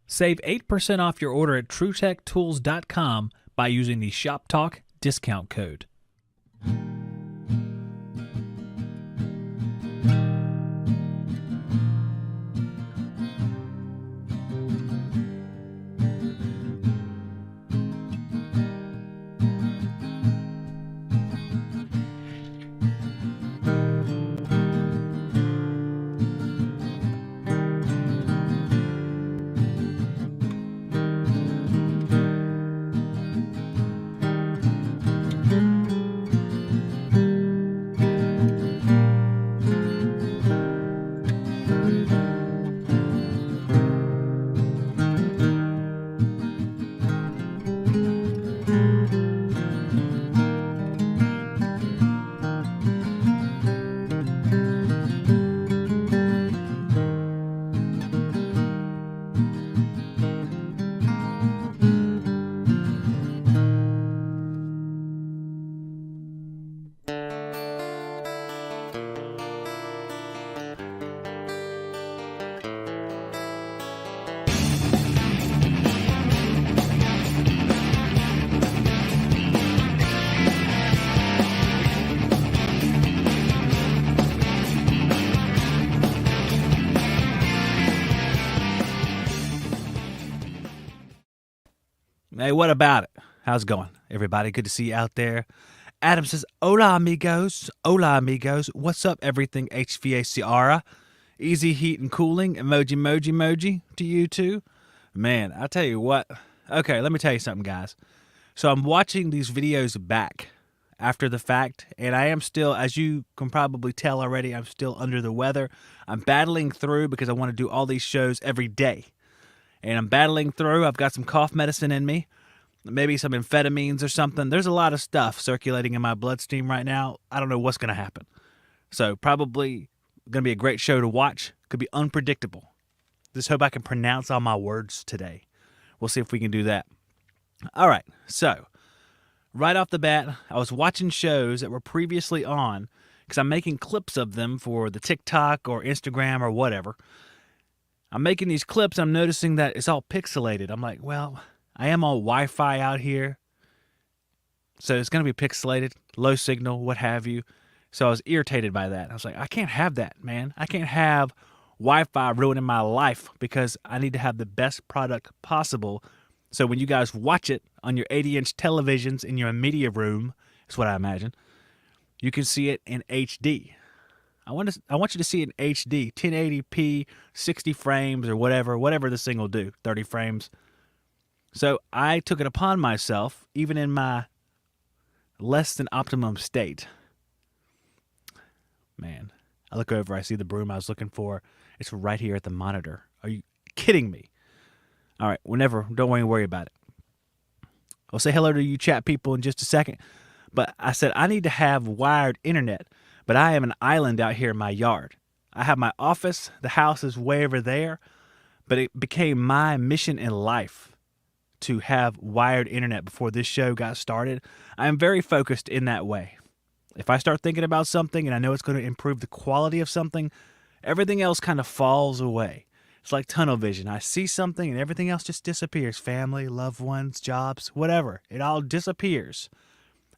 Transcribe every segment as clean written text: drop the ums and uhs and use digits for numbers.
Save 8% off your order at TruTechTools.com by using the Shop Talk discount code. Hey, what about it? How's it going, everybody? Good to see you out there. Adam says, hola, amigos. Hola, amigos. What's up, everything HVAC? Easy heat and cooling. Emoji to you too. Man, I tell you what. Okay, let me tell you something, guys. So I'm watching these videos back after the fact, and I am still, as you can probably tell already, I'm still under the weather. I'm battling through because I want to do all these shows every day. And I'm battling through. I've got some cough medicine in me, maybe some amphetamines or something. There's a lot of stuff circulating in my bloodstream right now. I don't know what's going to happen. So probably going to be a great show to watch. Could be unpredictable. Just hope I can pronounce all my words today. We'll see if we can do that. All right. So right off the bat, I was watching shows that were previously on because I'm making clips of them for the TikTok or Instagram or whatever. I'm making these clips. I'm noticing that it's all pixelated. I'm like, well, I am on Wi-Fi out here, so it's going to be pixelated, low signal, what have you. So I was irritated by that. I was like, I can't have that, man. I can't have Wi-Fi ruining my life because I need to have the best product possible. So when you guys watch it on your 80-inch televisions in your media room, is what I imagine, you can see it in HD. I want you to see it in HD, 1080p, 60 frames or whatever this thing will do, 30 frames. So I took it upon myself, even in my less than optimum state. Man, I look over, I see the broom I was looking for. It's right here at the monitor. Are you kidding me? All right, don't worry about it. I'll say hello to you chat people in just a second. But I said I need to have wired internet. But I am an island out here in my yard. I have my office. The house is way over there. But it became my mission in life to have wired internet before this show got started. I am very focused in that way. If I start thinking about something and I know it's going to improve the quality of something, everything else kind of falls away. It's like tunnel vision. I see something and everything else just disappears. Family, loved ones, jobs, whatever. It all disappears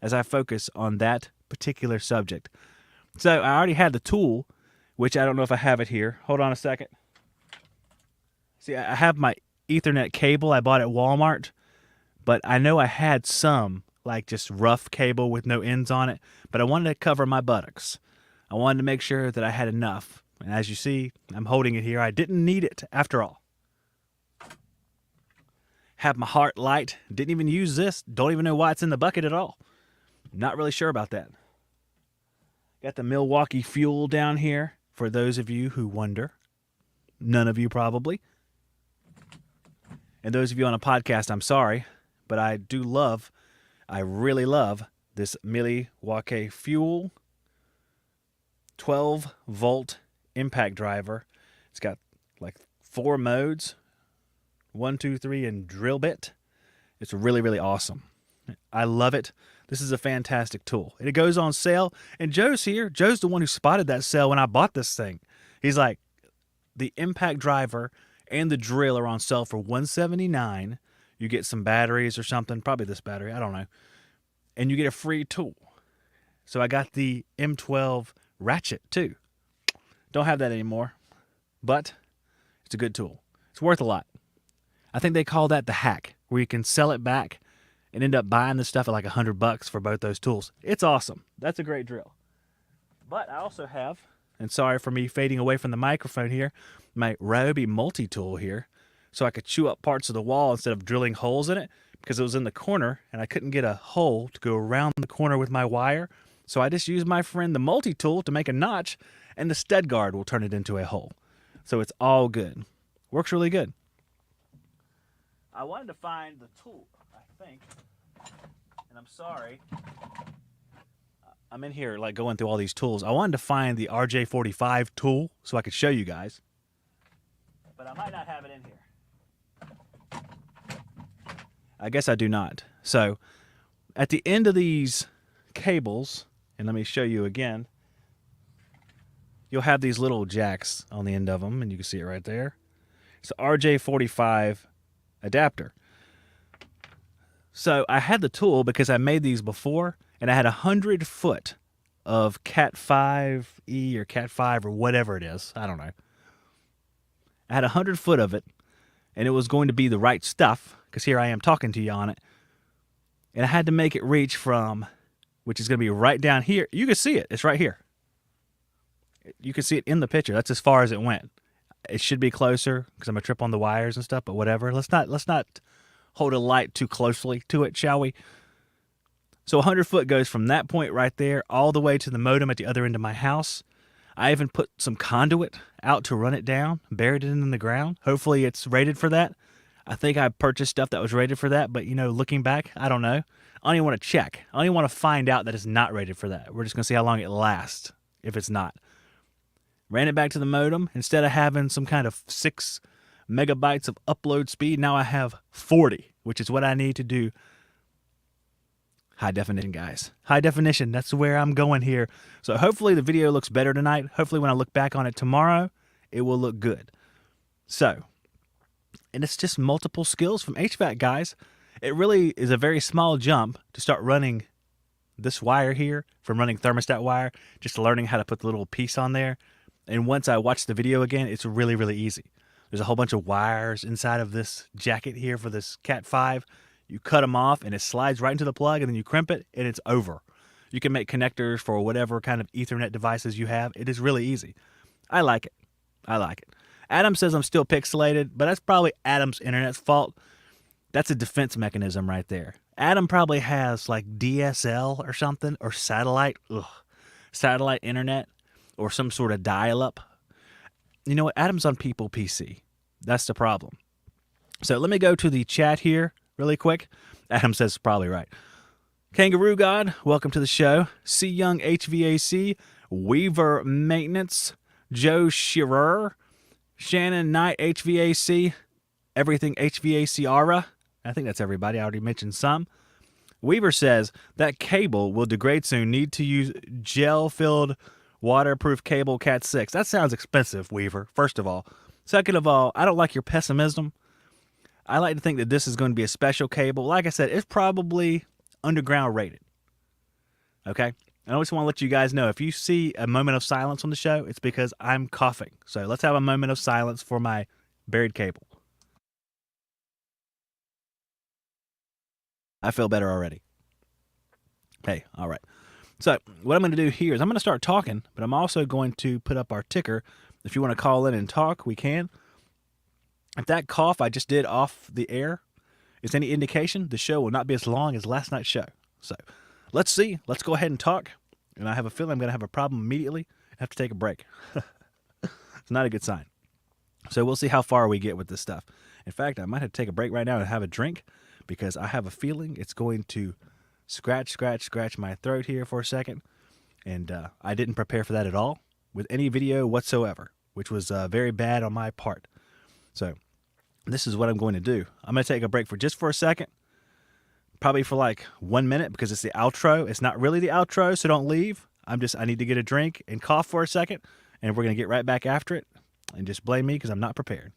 as I focus on that particular subject. So I already had the tool, which I don't know if I have it here. Hold on a second. See, I have my Ethernet cable I bought at Walmart, but I know I had some, like just rough cable with no ends on it, but I wanted to cover my buttocks. I wanted to make sure that I had enough. And as you see, I'm holding it here. I didn't need it after all. Have my heart light. Didn't even use this. Don't even know why it's in the bucket at all. Not really sure about that. Got the Milwaukee Fuel down here, for those of you who wonder. None of you probably. And those of you on a podcast, I'm sorry, but I really love this Milwaukee Fuel 12-volt impact driver. It's got like 4 modes, 1, 2, 3, and drill bit. It's really, really awesome. I love it. This is a fantastic tool. And it goes on sale. And Joe's here. Joe's the one who spotted that sale when I bought this thing. He's like, the impact driver and the drill are on sale for $179. You get some batteries or something, probably this battery, I don't know, and you get a free tool. So I got the M12 ratchet too. Don't have that anymore, but it's a good tool. It's worth a lot. I think they call that the hack, where you can sell it back and end up buying the stuff at like $100 for both those tools. It's awesome. That's a great drill. But I also have, and sorry for me fading away from the microphone here, my Ryobi multi-tool here, so I could chew up parts of the wall instead of drilling holes in it, because it was in the corner and I couldn't get a hole to go around the corner with my wire. So I just used my friend the multi-tool to make a notch, and the stud guard will turn it into a hole. So it's all good. Works really good. I wanted to find the tool, I think, and I'm sorry. I'm in here like going through all these tools. I wanted to find the RJ45 tool so I could show you guys, but I might not have it in here. I guess I do not. So at the end of these cables, and let me show you again, you'll have these little jacks on the end of them, and you can see it right there. It's the RJ45 adapter. So I had the tool because I made these before, and I had 100 foot of Cat 5E or Cat 5 or whatever it is. I don't know. I had 100 foot of it, and it was going to be the right stuff, because here I am talking to you on it. And I had to make it reach from, which is going to be right down here. You can see it. It's right here. You can see it in the picture. That's as far as it went. It should be closer because I'm going to trip on the wires and stuff, but whatever. Let's not hold a light too closely to it, shall we? So 100 foot goes from that point right there all the way to the modem at the other end of my house. I even put some conduit out to run it down, buried it in the ground. Hopefully it's rated for that. I think I purchased stuff that was rated for that, but you know, looking back, I don't know. I don't even want to check. I don't even want to find out that it's not rated for that. We're just going to see how long it lasts if it's not. Ran it back to the modem. Instead of having some kind of 6 megabytes of upload speed, now I have 40, which is what I need to do. High definition, guys. High definition. That's where I'm going here. So hopefully the video looks better tonight. Hopefully when I look back on it tomorrow, it will look good. So, and it's just multiple skills from HVAC, guys. It really is a very small jump to start running this wire here from running thermostat wire, just learning how to put the little piece on there. And once I watch the video again, it's really, really easy. There's a whole bunch of wires inside of this jacket here for this Cat 5. You cut them off and it slides right into the plug, and then you crimp it and it's over. You can make connectors for whatever kind of Ethernet devices you have. It is really easy. I like it. I like it. Adam says I'm still pixelated, but that's probably Adam's internet's fault. That's a defense mechanism right there. Adam probably has like DSL or something, or satellite internet, or some sort of dial-up. You know what? Adam's on People PC. That's the problem. So let me go to the chat here really quick. Adam says probably right. Kangaroo God, welcome to the show. C Young HVAC, Weaver Maintenance, Joe Shearer, Shannon Knight HVAC, Everything HVAC-ara. I think that's everybody. I already mentioned some. Weaver says that cable will degrade soon. Need to use gel-filled waterproof cable Cat 6. That sounds expensive, Weaver, first of all. Second of all, I don't like your pessimism. I like to think that this is going to be a special cable. Like I said, it's probably underground rated. Okay? And I just want to let you guys know, if you see a moment of silence on the show, it's because I'm coughing. So let's have a moment of silence for my buried cable. I feel better already. Hey, all right. So what I'm going to do here is I'm going to start talking, but I'm also going to put up our ticker. If you want to call in and talk, we can. If that cough I just did off the air is any indication, the show will not be as long as last night's show. So let's see. Let's go ahead and talk. And I have a feeling I'm going to have a problem immediately. I have to take a break. It's not a good sign. So we'll see how far we get with this stuff. In fact, I might have to take a break right now and have a drink, because I have a feeling it's going to scratch my throat here for a second. And I didn't prepare for that at all with any video whatsoever, which was very bad on my part. So this is what I'm going to do. I'm going to take a break for just for a second, probably for like 1 minute, because it's the outro. It's not really the outro, so don't leave. I need to get a drink and cough for a second, and we're going to get right back after it. And just blame me because I'm not prepared.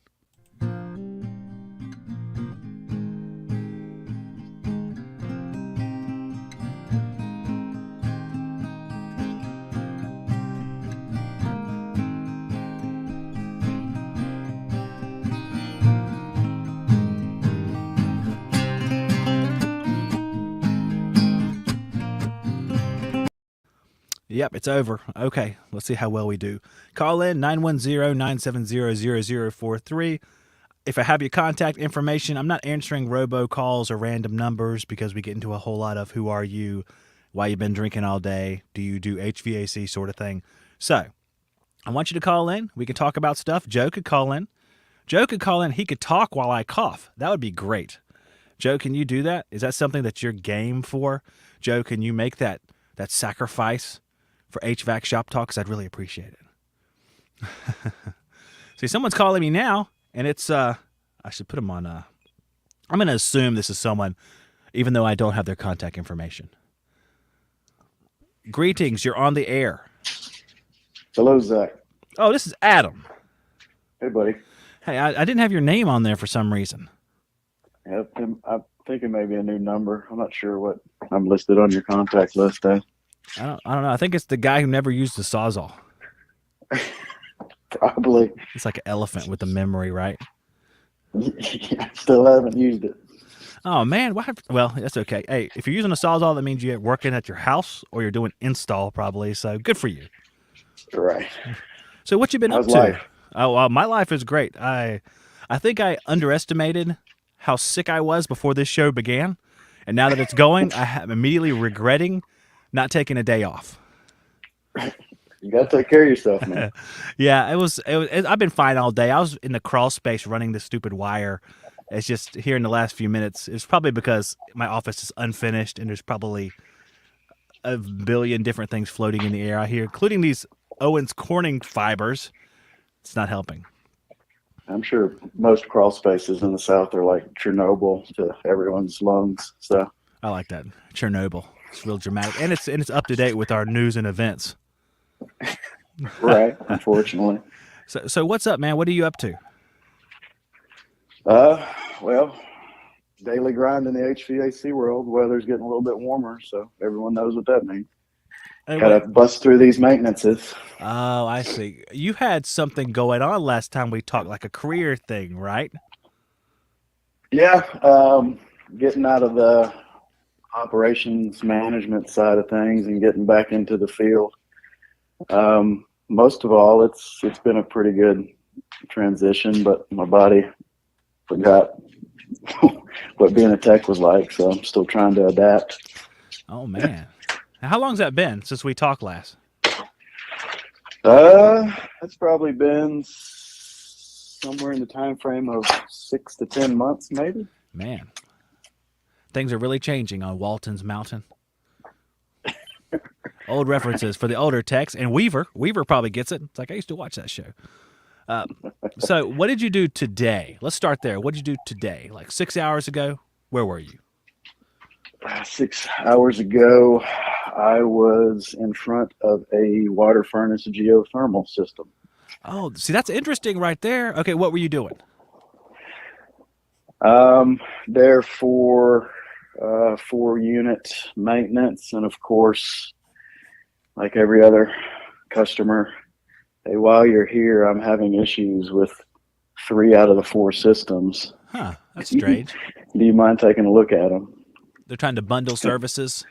Yep, it's over. Okay, let's see how well we do. Call in 910-970-0043. If I have your contact information, I'm not answering robocalls or random numbers because we get into a whole lot of who are you, why you been drinking all day, do you do HVAC sort of thing. So I want you to call in. We can talk about stuff. Joe could call in. Joe could call in. He could talk while I cough. That would be great. Joe, can you do that? Is that something that you're game for? Joe, can you make that sacrifice for HVAC Shop Talk? Because I'd really appreciate it. See, someone's calling me now. And it's, I should put them on, I'm going to assume this is someone, even though I don't have their contact information. Greetings, you're on the air. Hello, Zach. Oh, this is Adam. Hey, buddy. Hey, I didn't have your name on there for some reason. Yeah, I'm thinking maybe a new number. I'm not sure what I'm listed on your contact list as. I don't know. I think it's the guy who never used the Sawzall. Probably. It's like an elephant with a memory, right? Yeah, still haven't used it. Oh, man. Well, that's okay. Hey, if you're using a Sawzall, that means you're working at your house or you're doing install probably. So good for you. Right. So what you been How's up to? life? Oh, well, my life is great. I think I underestimated how sick I was before this show began. And now that it's going, I'm immediately regretting not taking a day off. You got to take care of yourself, man. Yeah, I've been fine all day. I was in the crawl space running this stupid wire. It's just here in the last few minutes. It's probably because my office is unfinished and there's probably a billion different things floating in the air out here, including these Owens Corning fibers. It's not helping. I'm sure most crawl spaces in the South are like Chernobyl to everyone's lungs. So I like that. Chernobyl. It's real dramatic. And it's up to date with our news and events. Right, unfortunately. So what's up, man? What are you up to? Well, daily grind in the HVAC world. Weather's getting a little bit warmer, so everyone knows what that means. Gotta bust through these maintenances. Oh, I see. You had something going on last time we talked, like a career thing, right? Yeah, getting out of the operations management side of things and getting back into the field. Most of all, it's been a pretty good transition, but my body forgot what being a tech was like, so I'm still trying to adapt. Oh, man. How long's that been since we talked last? That's probably been somewhere in the time frame of 6 to 10 months, maybe. Man, things are really changing on Walton's Mountain. Old references for the older techs, and Weaver probably gets it. It's like I used to watch that show. So what did you do today? Let's start there. What did you do today? Like 6 hours ago? Where were you? 6 hours ago, I was in front of a water furnace geothermal system. Oh, see, that's interesting right there. Okay, what were you doing? There for 4-unit maintenance, and of course, like every other customer, hey, while you're here, I'm having issues with 3 out of the 4 systems. Huh, that's strange. Do you mind taking a look at them? They're trying to bundle services.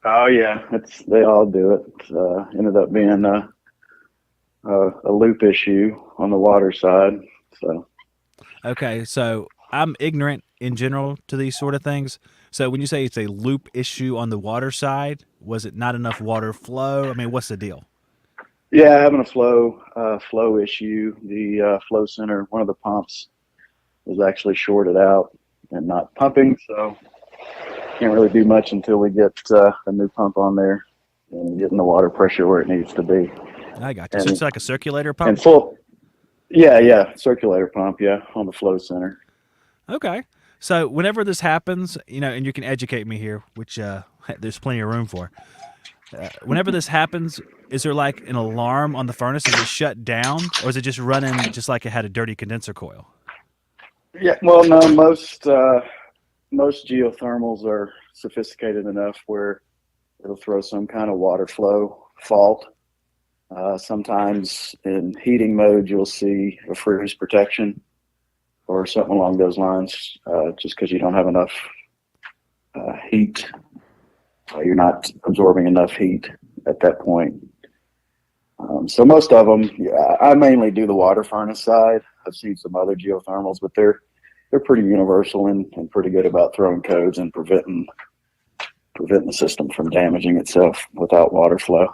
Oh yeah, they all do it. Ended up being a loop issue on the water side. So okay, so I'm ignorant in general to these sort of things. So when you say it's a loop issue on the water side, was it not enough water flow? I mean, what's the deal? Yeah, having a flow issue. The flow center, one of the pumps, was actually shorted out and not pumping. So can't really do much until we get a new pump on there and getting the water pressure where it needs to be. I got you. So it's like a circulator pump? And full. Yeah, circulator pump, yeah, on the flow center. Okay. So whenever this happens, and you can educate me here, which there's plenty of room for. Whenever this happens, is there like an alarm on the furnace? Is it shut down, or is it just running just like it had a dirty condenser coil? Yeah, well, no, most geothermals are sophisticated enough where it'll throw some kind of water flow fault. Sometimes in heating mode, you'll see a freeze protection or something along those lines, just because you don't have enough heat. You're not absorbing enough heat at that point. So most of them, I mainly do the water furnace side. I've seen some other geothermals, but they're pretty universal and pretty good about throwing codes and preventing the system from damaging itself without water flow.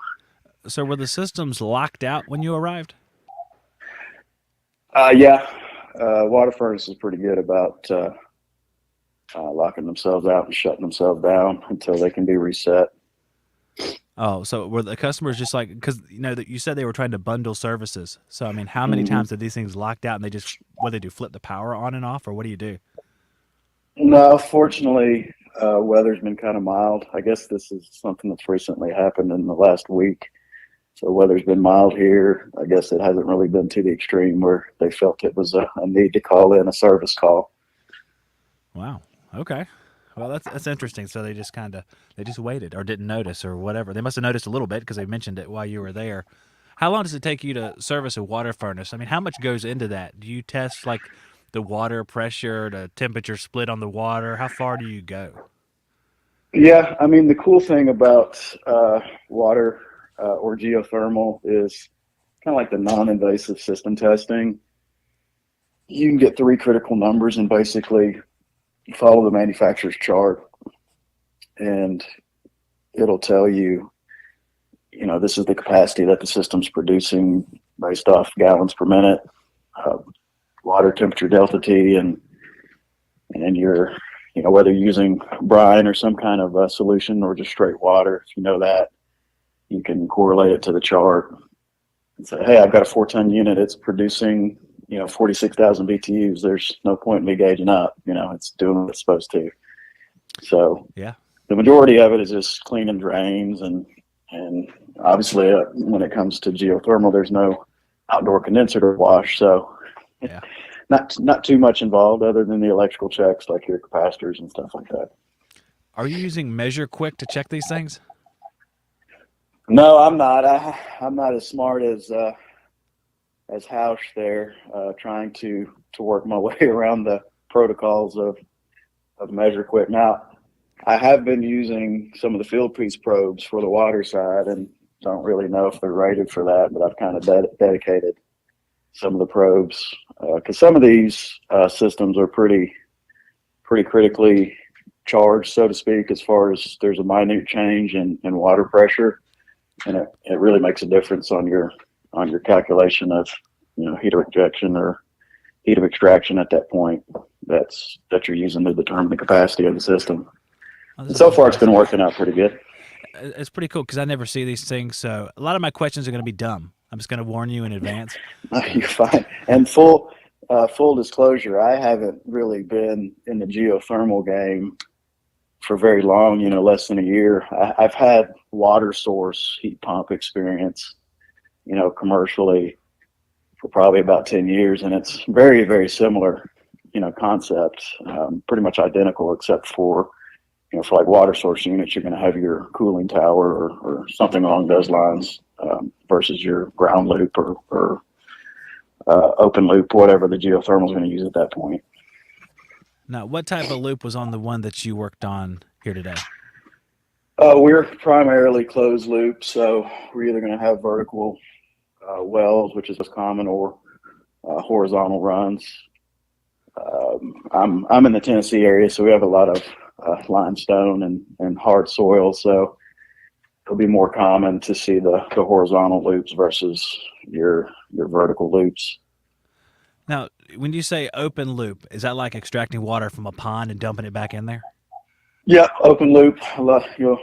So were the systems locked out when you arrived? Yeah, water furnace is pretty good about locking themselves out and shutting themselves down until they can be reset. Oh, so were the customers just like, because that you said they were trying to bundle services. So I mean, how many Hmm. times did these things locked out and they just what do they do, flip the power on and off, or what do you do? No, fortunately, weather's been kind of mild. I guess this is something that's recently happened in the last week. So weather's been mild here. I guess it hasn't really been to the extreme where they felt it was a need to call in a service call. Wow. Okay. Well, that's interesting. So they just waited or didn't notice or whatever. They must have noticed a little bit because they mentioned it while you were there. How long does it take you to service a water furnace? I mean, how much goes into that? Do you test like the water pressure, the temperature split on the water? How far do you go? Yeah, I mean, the cool thing about water or geothermal is kind of like the non-invasive system testing. You can get three critical numbers and basically follow the manufacturer's chart, and it'll tell you, this is the capacity that the system's producing based off gallons per minute, uh, water temperature delta T, and your, whether you're using brine or some kind of solution or just straight water. If you know that, you can correlate it to the chart and say, hey, I've got a 4-ton unit. It's producing, 46,000 BTUs. There's no point in me gauging up. It's doing what it's supposed to. So Yeah. the majority of it is just cleaning drains and obviously when it comes to geothermal, there's no outdoor condenser to wash. So Yeah. not too much involved other than the electrical checks like your capacitors and stuff like that. Are you using Measure Quick to check these things? No, I'm not. I'm not as smart as Hausch there, trying to work my way around the protocols of Measure Quick. Now, I have been using some of the field piece probes for the water side, and don't really know if they're rated for that, but I've kind of dedicated some of the probes because some of these systems are pretty critically charged, so to speak, as far as there's a minute change in water pressure, and it really makes a difference on your calculation of heat of rejection or heat of extraction at that point that you're using to determine the capacity of the system. Oh, And this is so far, it's been interesting. working out pretty good. It's pretty cool because I never see these things. So a lot of my questions are going to be dumb. I'm just going to warn you in advance. You're fine. And full disclosure, I haven't really been in the geothermal game for very long. Less than a year. I've had water source heat pump experience, commercially for probably about 10 years, and it's very, very similar, concept, pretty much identical, except for, for like water source units, you're going to have your cooling tower or something along those lines versus your ground loop or open loop, whatever the geothermal is going to use at that point. Now, what type of loop was on the one that you worked on here today? We're primarily closed loop, so we're either going to have vertical wells, which is most common, or horizontal runs. I'm in the Tennessee area, so we have a lot of limestone and hard soil, so it'll be more common to see the horizontal loops versus your vertical loops. Now, when you say open loop, is that like extracting water from a pond and dumping it back in there? Yeah, open loop. You'll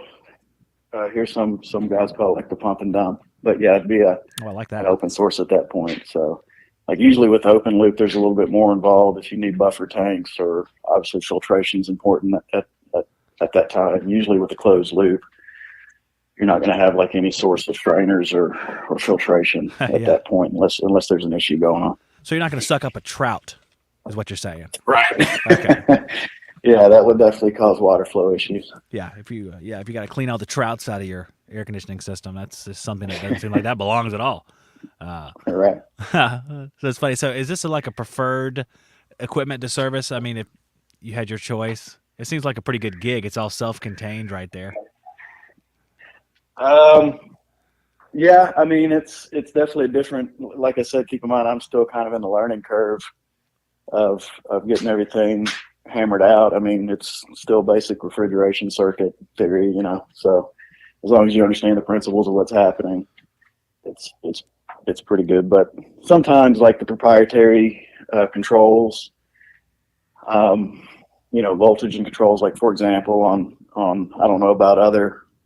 hear some guys call it like the pump and dump, but yeah, it'd be Oh, I like an that. open source at that point. So, like usually with open loop, there's a little bit more involved if you need buffer tanks or obviously filtration is important at that time. Usually with a closed loop, you're not going to have like any source of strainers or filtration at Yeah. that point unless there's an issue going on. So you're not going to suck up a trout, is what you're saying. Right. Okay. Yeah, that would definitely cause water flow issues. Yeah. If you got to clean all the trouts out of your air conditioning system, that's just something that doesn't seem like that belongs at all. Right. So it's funny. So is this like a preferred equipment to service? I mean, if you had your choice, it seems like a pretty good gig. It's all self-contained right there. Yeah, I mean it's definitely different. Like I said, keep in mind I'm still kind of in the learning curve of getting everything hammered out. I mean, it's still basic refrigeration circuit theory, So as long as you understand the principles of what's happening, it's it's it's pretty good. But sometimes, like the proprietary controls, um, voltage and controls, like for example, on I don't know about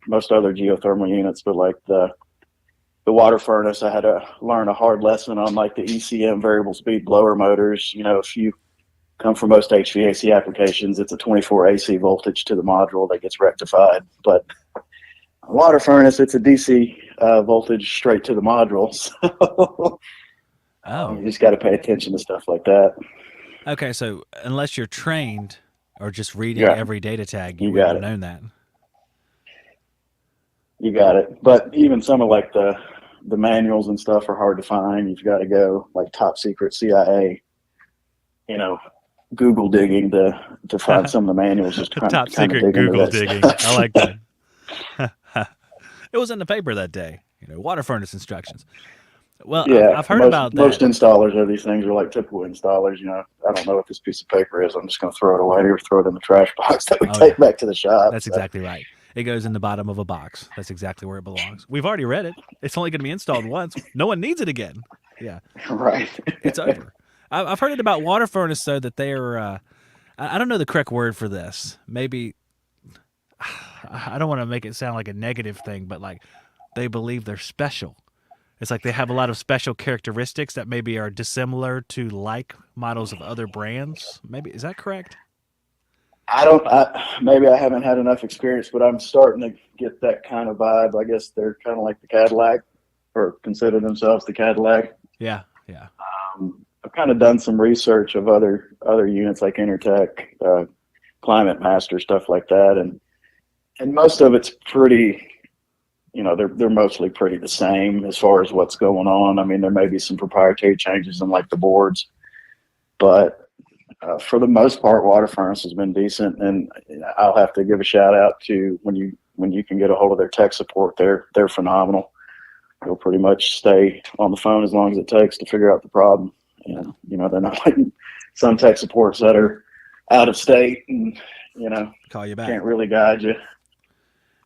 most other geothermal units, but like the water furnace, I had to learn a hard lesson on like the ECM variable speed blower motors. If you come from most HVAC applications, it's a 24 AC voltage to the module that gets rectified. But water furnace, it's a DC voltage straight to the module. So Oh, you just got to pay attention to stuff like that. okay. So unless you're trained or just reading Yeah, every data tag, you you wouldn't got have it. known that. You got it. But even some of like the manuals and stuff are hard to find. You've got to go like top secret CIA, you know, Google digging to find some of the manuals, just Top kind of secret dig into Google that digging. I stuff. like that. It was in the paper that day. Water furnace instructions. Well, Yeah, I've heard most about most that. installers of these things are like typical installers. I don't know what this piece of paper is. I'm just going to throw it away or throw it in the trash box that we Oh yeah, take back to the shop. that's So, exactly right. It goes in the bottom of a box. That's exactly where it belongs. We've already read it. It's only going to be installed once. No one needs it again. Yeah, right. it's over. I've heard it about water furnace though that they're. I don't know the correct word for this. Maybe I don't want to make it sound like a negative thing, but like they believe they're special. It's like they have a lot of special characteristics that maybe are dissimilar to like models of other brands. Maybe is that correct? Maybe I haven't had enough experience, but I'm starting to get that kind of vibe. I guess they're kind of like the Cadillac, or consider themselves the Cadillac. Yeah, yeah. I've kind of done some research of other units like Intertech, Climate Master, stuff like that, and most of it's pretty. They're mostly pretty the same as far as what's going on. I mean, there may be some proprietary changes in like the boards, but for the most part, water furnace has been decent. And I'll have to give a shout out to when you can get a hold of their tech support. They're phenomenal. They'll pretty much stay on the phone as long as it takes to figure out the problem. And they're not like some tech supports that are out of state and Call you back. can't really guide you.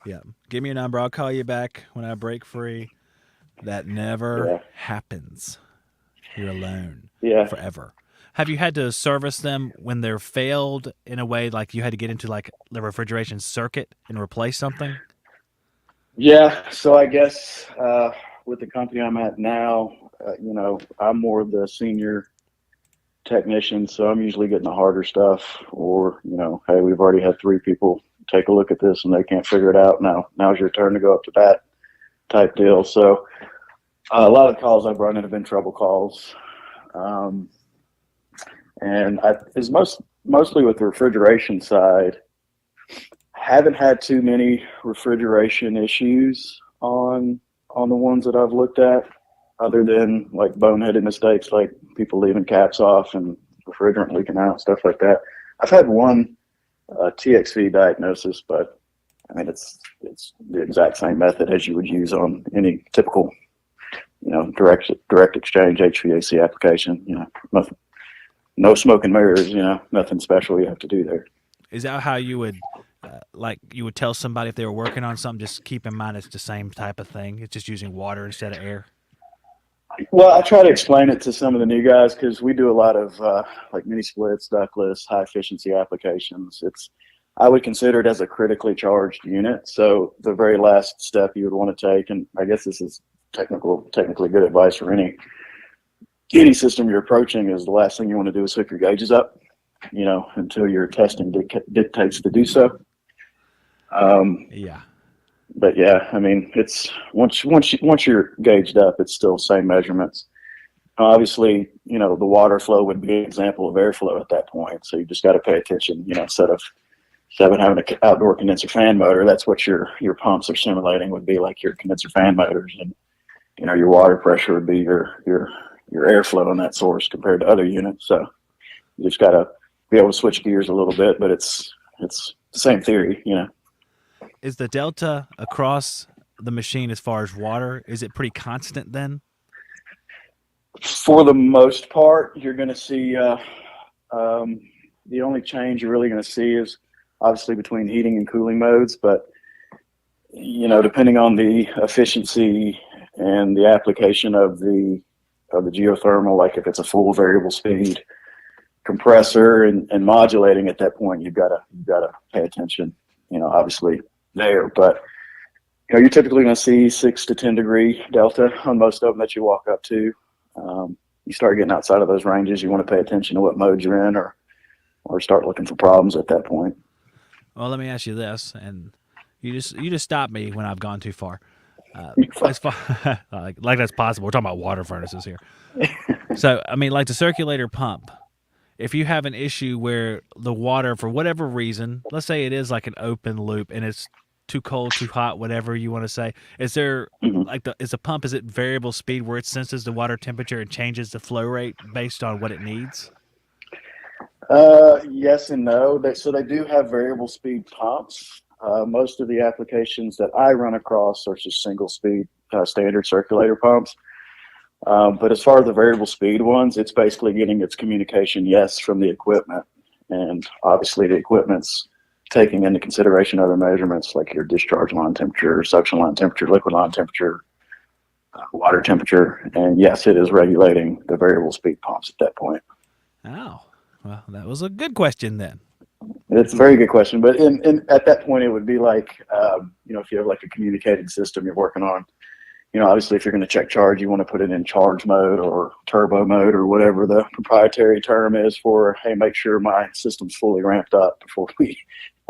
Yeah. Give me your number. I'll call you back when I break free. That never Yeah, happens. You're alone yeah. forever. Have you had to service them when they're failed in a way like you had to get into like the refrigeration circuit and replace something? Yeah, so I guess with the company I'm at now, I'm more of the senior technician, so I'm usually getting the harder stuff. Or hey, we've already had three people take a look at this and they can't figure it out. Now's your turn to go up to bat, type deal. So a lot of the calls I've run in have been trouble calls, um, and it's mostly with the refrigeration side. Haven't had too many refrigeration issues on the ones that I've looked at, other than like boneheaded mistakes like people leaving caps off and refrigerant leaking out, stuff like that. I've had one TXV diagnosis, but I mean it's the exact same method as you would use on any typical direct exchange HVAC application. Nothing, no smoke and mirrors. Nothing special you have to do there. Is that how you would like you would tell somebody if they were working on something? Just keep in mind it's the same type of thing. It's just using water instead of air. Well, I try to explain it to some of the new guys because we do a lot of like mini splits, ductless, high efficiency applications. I would consider it as a critically charged unit. So the very last step you would want to take, and I guess this is technically good advice for any system you're approaching, is the last thing you want to do is hook your gauges up, until your testing dictates to do so. Yeah. But yeah, I mean, it's once you're gauged up, it's still same measurements. Obviously, the water flow would be an example of airflow at that point. So you just got to pay attention. Instead of having an outdoor condenser fan motor, that's what your pumps are simulating, would be like your condenser fan motors, and your water pressure would be your airflow in that source compared to other units. So you just got to be able to switch gears a little bit, but it's the same theory. Is the delta across the machine as far as water? Is it pretty constant then? For the most part, you're going to see the only change you're really going to see is obviously between heating and cooling modes, but depending on the efficiency and the application of the geothermal, like if it's a full variable speed compressor and modulating at that point, you've got to pay attention, obviously there. But you're typically going to see 6 to 10 degree delta on most of them that you walk up to. You start getting outside of those ranges, you want to pay attention to what mode you're in, or start looking for problems at that point. Well, let me ask you this, and you just stop me when I've gone too far. As far like that's possible. We're talking about water furnaces here. So I mean, like the circulator pump. If you have an issue where the water, for whatever reason, let's say it is like an open loop and it's too cold, too hot, whatever you want to say, is there is the pump, is it variable speed where it senses the water temperature and changes the flow rate based on what it needs? Yes and no. So they do have variable speed pumps. Most of the applications that I run across are just single speed standard circulator pumps. But as far as the variable speed ones, it's basically getting its communication yes from the equipment. And obviously the equipment's taking into consideration other measurements like your discharge line temperature, suction line temperature, liquid line temperature, water temperature. And yes, it is regulating the variable speed pumps at that point. Oh, well, that was a good question then. It's a very good question. But at that point, it would be like, if you have like a communicating system you're working on, obviously if you're going to check charge, you want to put it in charge mode or turbo mode or whatever the proprietary term is for, hey, make sure my system's fully ramped up before we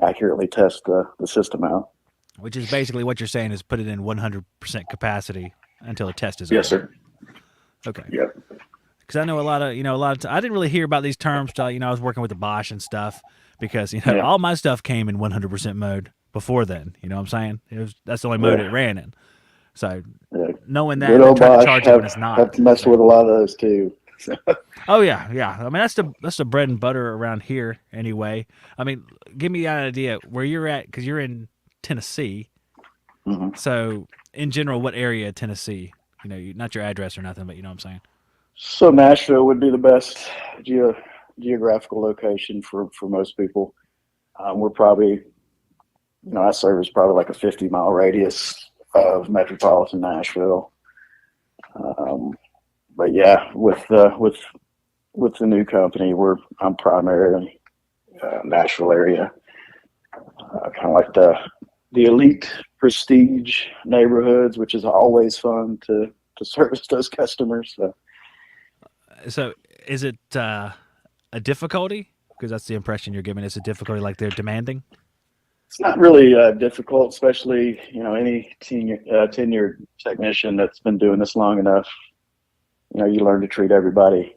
accurately test the system out. Which is basically what you're saying is put it in 100% capacity until the test is over. Yes, sir. Okay. Yep. Because I know a lot of I didn't really hear about these terms till, I was working with the Bosch and stuff because, all my stuff came in 100% mode before then. You know what I'm saying? That's the only mode it ran in. So knowing that, I'm trying to charge it when it's not. Have to mess with a lot of those too. Oh yeah. I mean, that's the bread and butter around here anyway. I mean, give me an idea where you're at, because you're in Tennessee. Mm-hmm. So in general, what area of Tennessee? Not your address or nothing, but you know what I'm saying? So Nashville would be the best geographical location for most people. We're probably, I service probably like a 50-mile radius of metropolitan Nashville. But yeah, with the new company, I'm primarily Nashville area, kind of like the elite prestige neighborhoods, which is always fun to service those customers. So is it a difficulty? Because that's the impression you're giving. It's a difficulty, like they're demanding? It's not really difficult, especially, any tenured technician that's been doing this long enough. You learn to treat everybody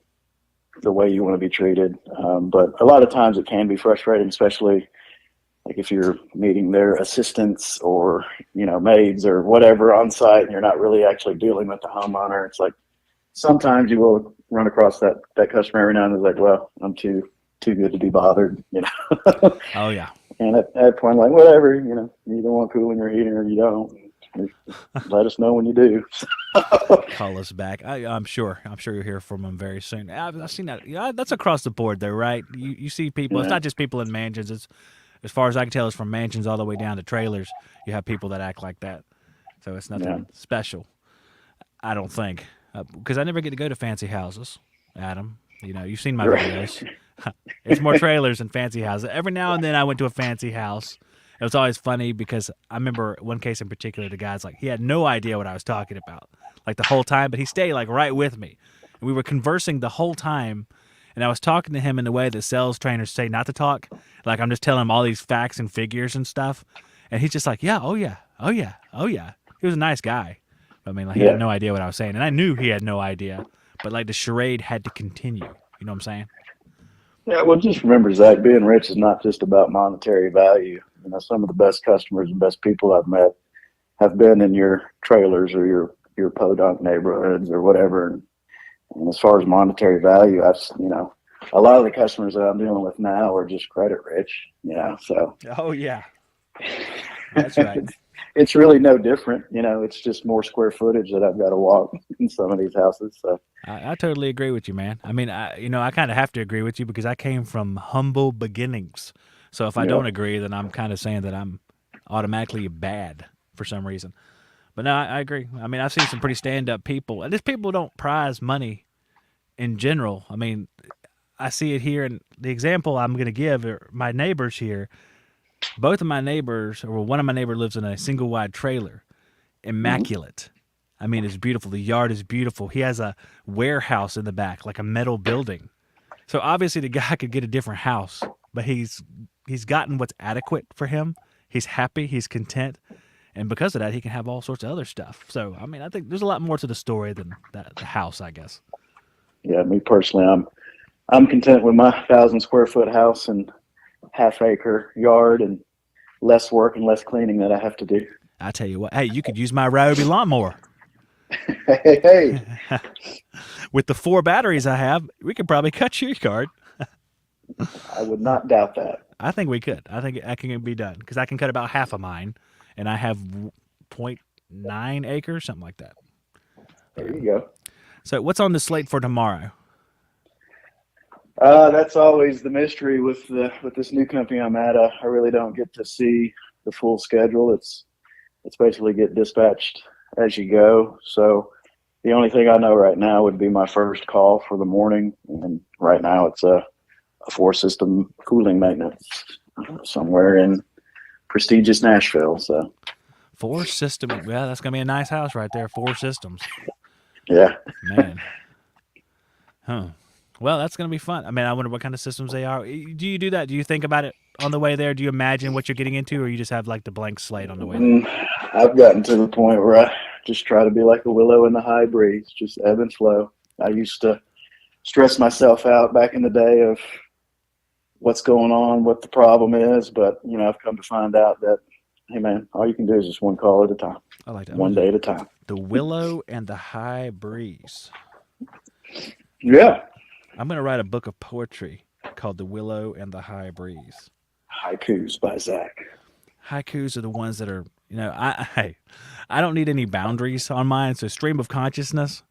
the way you want to be treated. But a lot of times it can be frustrating, especially like if you're meeting their assistants or, maids or whatever on site and you're not really actually dealing with the homeowner. It's like sometimes you will run across that customer every now and then. It's like, well, I'm too good to be bothered, Oh yeah. And at that point, like, whatever, you either want cooling or heating or you don't. Let us know when you do. Call us back. I'm sure you'll hear from them very soon. I've seen that. That's across the board, though, right? You see people. Yeah. It's not just people in mansions. It's, as far as I can tell, it's from mansions all the way down to trailers. You have people that act like that. So it's nothing special, I don't think, because I never get to go to fancy houses, Adam. You've seen my videos. It's more trailers than fancy houses. Every now and then I went to a fancy house. It was always funny because I remember one case in particular, the guy's like, he had no idea what I was talking about, like the whole time, but he stayed like right with me. And we were conversing the whole time, and I was talking to him in the way that sales trainers say not to talk. Like I'm just telling him all these facts and figures and stuff. And he's just like, yeah, oh yeah, oh yeah, oh yeah. He was a nice guy. I mean, like he had no idea what I was saying. And I knew he had no idea, but like the charade had to continue. You know what I'm saying? Yeah, well, just remember, Zach, being rich is not just about monetary value. Some of the best customers and best people I've met have been in your trailers or your podunk neighborhoods or whatever. And as far as monetary value, a lot of the customers that I'm dealing with now are just credit rich, so. Oh, yeah. That's right. it's really no different. It's just more square footage that I've got to walk in some of these houses. So I totally agree with you, man. I mean, I kind of have to agree with you because I came from humble beginnings. So if I yeah, don't agree, then I'm kind of saying that I'm automatically bad for some reason. But no, I agree. I mean, I've seen some pretty stand-up people, and these people don't prize money in general. I mean, I see it here, and the example I'm going to give are my neighbors here. Both of my neighbors, or one of my neighbors lives in a single wide trailer, hmm immaculate. I mean, it's beautiful. The yard is beautiful. He has a warehouse in the back, like a metal building. So obviously the guy could get a different house, but he's gotten what's adequate for him. He's happy, he's content, and because of that, he can have all sorts of other stuff. So I mean, I think there's a lot more to the story than that the house, I guess. yeah. Me personally, I'm content with my 1,000 square foot house and half-acre yard and less work and less cleaning that I have to do. I tell you what, hey, you could use my Ryobi lawnmower. Hey. With the 4 batteries I have, we could probably cut your yard. I would not doubt that. I think we could. I think that can be done because I can cut about half of mine, and I have point 0.9 acres, something like that. There you go. So, what's on the slate for tomorrow? That's always the mystery with this new company I'm at. I really don't get to see the full schedule. It's basically get dispatched as you go. So the only thing I know right now would be my first call for the morning, and right now it's a 4-system cooling maintenance somewhere in prestigious Nashville. So 4 systems. Yeah, that's gonna be a nice house right there. 4 systems, yeah, man. Huh. Well, that's gonna be fun. I mean, I wonder what kind of systems they are. Do you do that? Do you think about it on the way there? Do you imagine what you're getting into, or you just have like the blank slate on the way there? I've gotten to the point where I just try to be like a willow in the high breeze, just ebb and flow. I used to stress myself out back in the day of what's going on, what the problem is, but I've come to find out that, hey man, all you can do is just one call at a time, I like that. one day at a time. The willow and the high breeze. Yeah, I'm gonna write a book of poetry called "The Willow and the High Breeze." haikus by Zach. Haikus are the ones that are, I don't need any boundaries on mine. It's a stream of consciousness.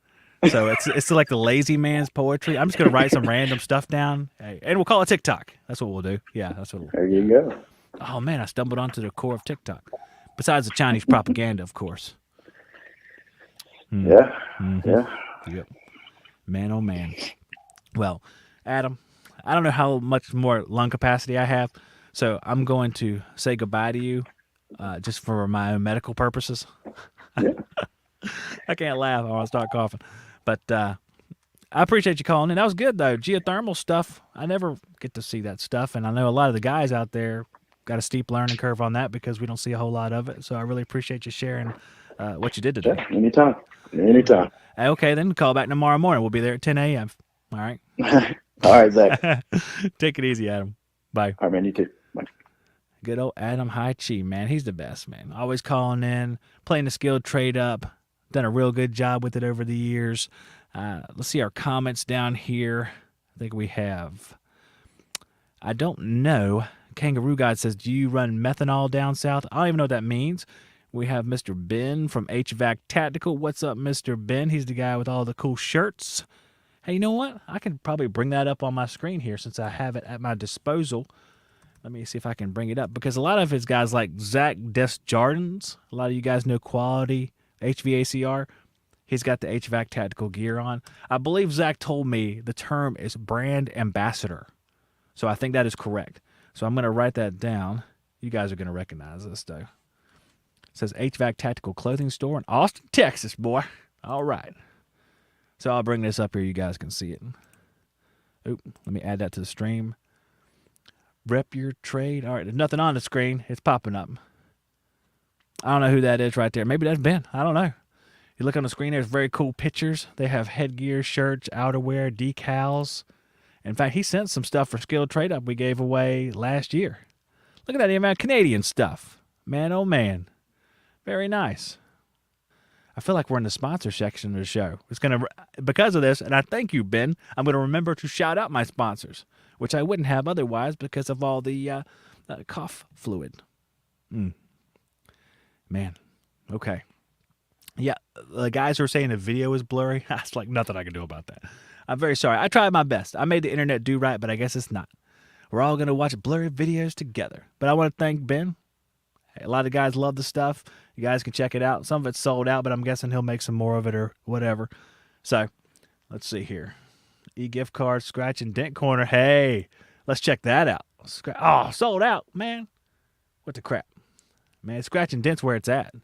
So it's like the lazy man's poetry. I'm just gonna write some random stuff down, and we'll call it TikTok. That's what we'll do. Yeah, that's what. There you go. Oh man, I stumbled onto the core of TikTok. Besides the Chinese propaganda, of course. Yeah, Mm-hmm. yeah. Yep. Man, oh man. Well, Adam, I don't know how much more lung capacity I have, so I'm going to say goodbye to you, just for my own medical purposes. Yeah. I can't laugh. I want to start coughing. But I appreciate you calling in. That was good, though. Geothermal stuff. I never get to see that stuff. And I know a lot of the guys out there got a steep learning curve on that because we don't see a whole lot of it. So I really appreciate you sharing what you did today. Yeah, anytime. Anytime. Okay, then call back tomorrow morning. We'll be there at 10 a.m. All right? All right, Zach. Take it easy, Adam. Bye. All right, man, you too. Bye. Good old Adam High Chi, man. He's the best, man. Always calling in, playing the skilled trade up. Done a real good job with it over the years. Let's see our comments down here. I think we have. I don't know. Kangaroo God says, do you run methanol down south? I don't even know what that means. We have Mr. Ben from HVAC Tactical. What's up, Mr. Ben? He's the guy with all the cool shirts. Hey, you know what? I can probably bring that up on my screen here since I have it at my disposal. Let me see if I can bring it up because a lot of his guys like Zach Desjardins, a lot of you guys know Quality HVACR. He's got the HVAC Tactical gear on. I believe Zach told me the term is brand ambassador. So I think that is correct. So I'm going to write that down. You guys are going to recognize this, though. It says HVAC Tactical Clothing Store in Austin, Texas, boy. All right. So I'll bring this up here. You guys can see it. Oop, let me add that to the stream. Rep your trade. All right, there's nothing on the screen. It's popping up. I don't know who that is right there. Maybe that's Ben. I don't know. You look on the screen, there's very cool pictures. They have headgear, shirts, outerwear, decals. In fact, he sent some stuff for Skilled Trade Up we gave away last year. Look at that amount of Canadian stuff. Man, oh man. Very nice. I feel like we're in the sponsor section of the show. Because of this, and I thank you, Ben, I'm going to remember to shout out my sponsors, which I wouldn't have otherwise because of all the cough fluid. Man, okay. Yeah, the guys who are saying the video is blurry, that's like nothing I can do about that. I'm very sorry. I tried my best. I made the internet do right, but I guess it's not. We're all going to watch blurry videos together. But I want to thank Ben. Hey, a lot of guys love the stuff. You guys can check it out. Some of it's sold out, but I'm guessing he'll make some more of it or whatever. So, let's see here. E-gift card, scratch and dent corner. Hey, let's check that out. Oh, sold out, man. What the crap? Man, scratch and dent's where it's at.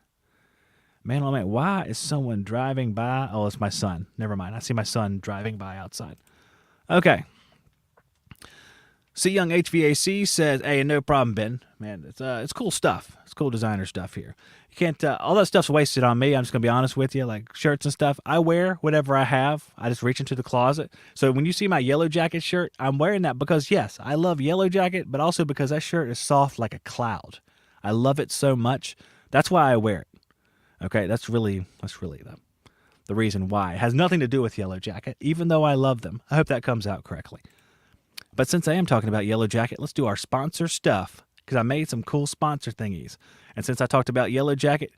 Man, oh man, why is someone driving by? Oh, it's my son. Never mind. I see my son driving by outside. Okay. See Young HVAC says, "Hey, no problem, Ben. Man, it's cool stuff. It's cool designer stuff here. You can't all that stuff's wasted on me. I'm just gonna be honest with you. Like shirts and stuff, I wear whatever I have. I just reach into the closet. So when you see my Yellow Jacket shirt, I'm wearing that because yes, I love Yellow Jacket, but also because that shirt is soft like a cloud. I love it so much. That's why I wear it. Okay, that's really the reason why. It has nothing to do with Yellow Jacket, even though I love them. I hope that comes out correctly. But since I am talking about Yellow Jacket, let's do our sponsor stuff because I made some cool sponsor thingies. And since I talked about Yellow Jacket,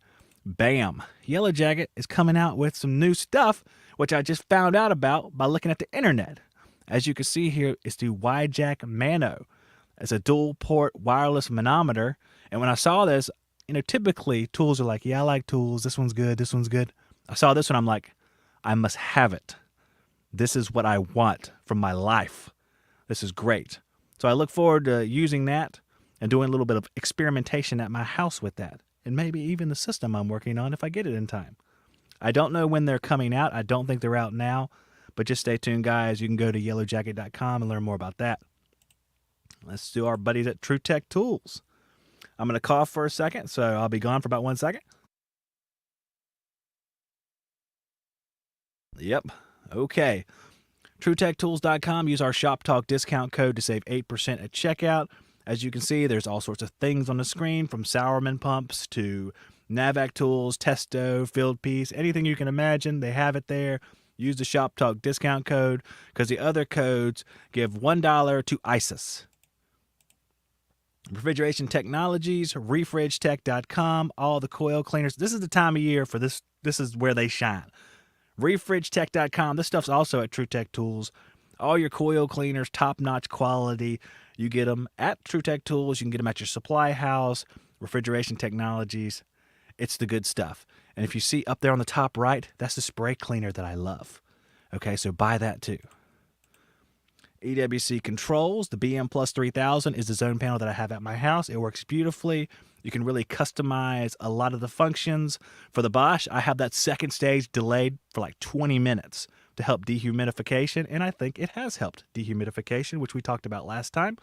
bam, Yellow Jacket is coming out with some new stuff, which I just found out about by looking at the internet. As you can see here, it's the YJack Mano. It's a dual port wireless manometer. And when I saw this, typically tools are like, yeah, I like tools. This one's good. This one's good. I saw this one. I'm like, I must have it. This is what I want from my life. This is great. So I look forward to using that and doing a little bit of experimentation at my house with that. And maybe even the system I'm working on if I get it in time. I don't know when they're coming out. I don't think they're out now. But just stay tuned, guys. You can go to yellowjacket.com and learn more about that. Let's do our buddies at True Tech Tools. I'm going to cough for a second, so I'll be gone for about 1 second. Yep. Okay. TrueTechTools.com. Use our Shop Talk discount code to save 8% at checkout. As you can see, there's all sorts of things on the screen, from Sauerman pumps to Navac tools, Testo, Field Piece, anything you can imagine. They have it there. Use the Shop Talk discount code because the other codes give $1 to ISIS. Refrigeration Technologies, RefrigeTech.com, all the coil cleaners. This is the time of year for this. This is where they shine. RefrigeTech.com. This stuff's also at True Tech Tools. All your coil cleaners, top-notch quality. You get them at True Tech Tools. You can get them at your supply house. Refrigeration Technologies. It's the good stuff. And if you see up there on the top right, that's the spray cleaner that I love. Okay, so buy that too. EWC Controls, the BM Plus 3000 is the zone panel that I have at my house. It works beautifully. You can really customize a lot of the functions. For the Bosch, I have that second stage delayed for like 20 minutes to help dehumidification, and I think it has helped dehumidification, which we talked about last time.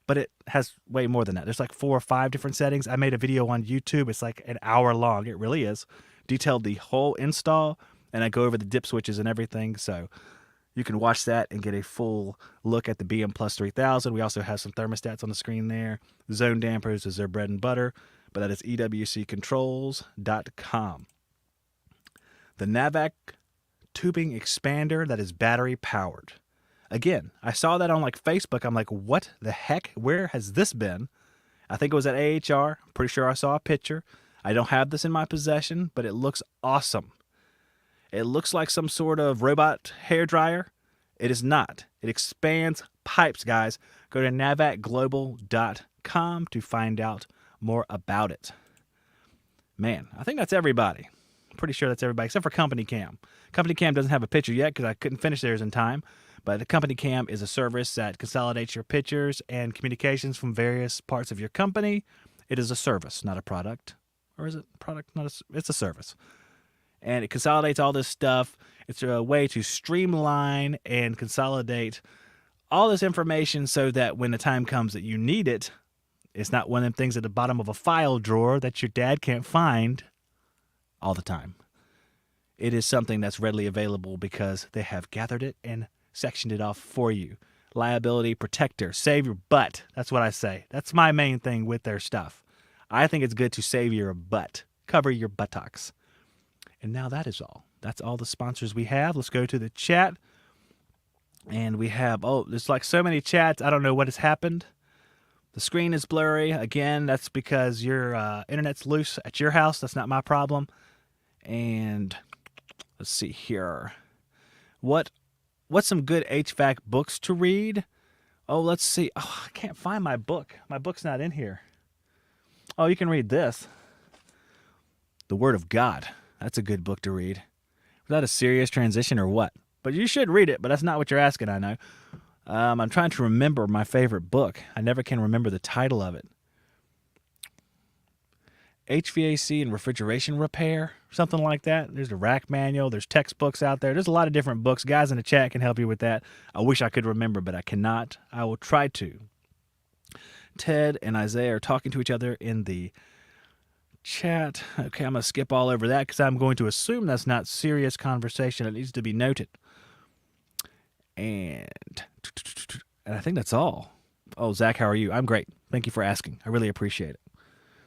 But it has way more than that. There's like 4 or 5 different settings. I made a video on YouTube. It's like an hour long. It really is. Detailed the whole install, and I go over the dip switches and everything, so you can watch that and get a full look at the BM Plus 3000. We also have some thermostats on the screen there. Zone dampers is their bread and butter, but that is EWCcontrols.com. The Navac tubing expander that is battery powered. Again, I saw that on like Facebook. I'm like, what the heck? Where has this been? I think it was at AHR. I'm pretty sure I saw a picture. I don't have this in my possession, but it looks awesome. It looks like some sort of robot hair dryer. It is not. It expands pipes, guys. Go to navacglobal.com to find out more about it. Man, I think that's everybody. I'm pretty sure that's everybody except for Company Cam. Company Cam doesn't have a picture yet because I couldn't finish theirs in time. But the Company Cam is a service that consolidates your pictures and communications from various parts of your company. It is a service, not a product. Or is it a product? It's a service. And it consolidates all this stuff. It's a way to streamline and consolidate all this information so that when the time comes that you need it, it's not one of them things at the bottom of a file drawer that your dad can't find all the time. It is something that's readily available because they have gathered it and sectioned it off for you. Liability protector. Save your butt. That's what I say. That's my main thing with their stuff. I think it's good to save your butt. Cover your buttocks. And now that is all. That's all the sponsors we have. Let's go to the chat. And we have, there's like so many chats. I don't know what has happened. The screen is blurry. Again, that's because your internet's loose at your house. That's not my problem. And let's see here. What's some good HVAC books to read? Oh, let's see. Oh, I can't find my book. My book's not in here. Oh, you can read this. The Word of God. That's a good book to read. Was that a serious transition or what? But you should read it, but that's not what you're asking, I know. I'm trying to remember my favorite book. I never can remember the title of it. HVAC and refrigeration repair, something like that. There's a rack manual. There's textbooks out there. There's a lot of different books. Guys in the chat can help you with that. I wish I could remember, but I cannot. I will try to. Ted and Isaiah are talking to each other in the chat. Okay, I'm going to skip all over that because I'm going to assume that's not serious conversation. It needs to be noted. And I think that's all. Oh, Zach, how are you? I'm great. Thank you for asking. I really appreciate it.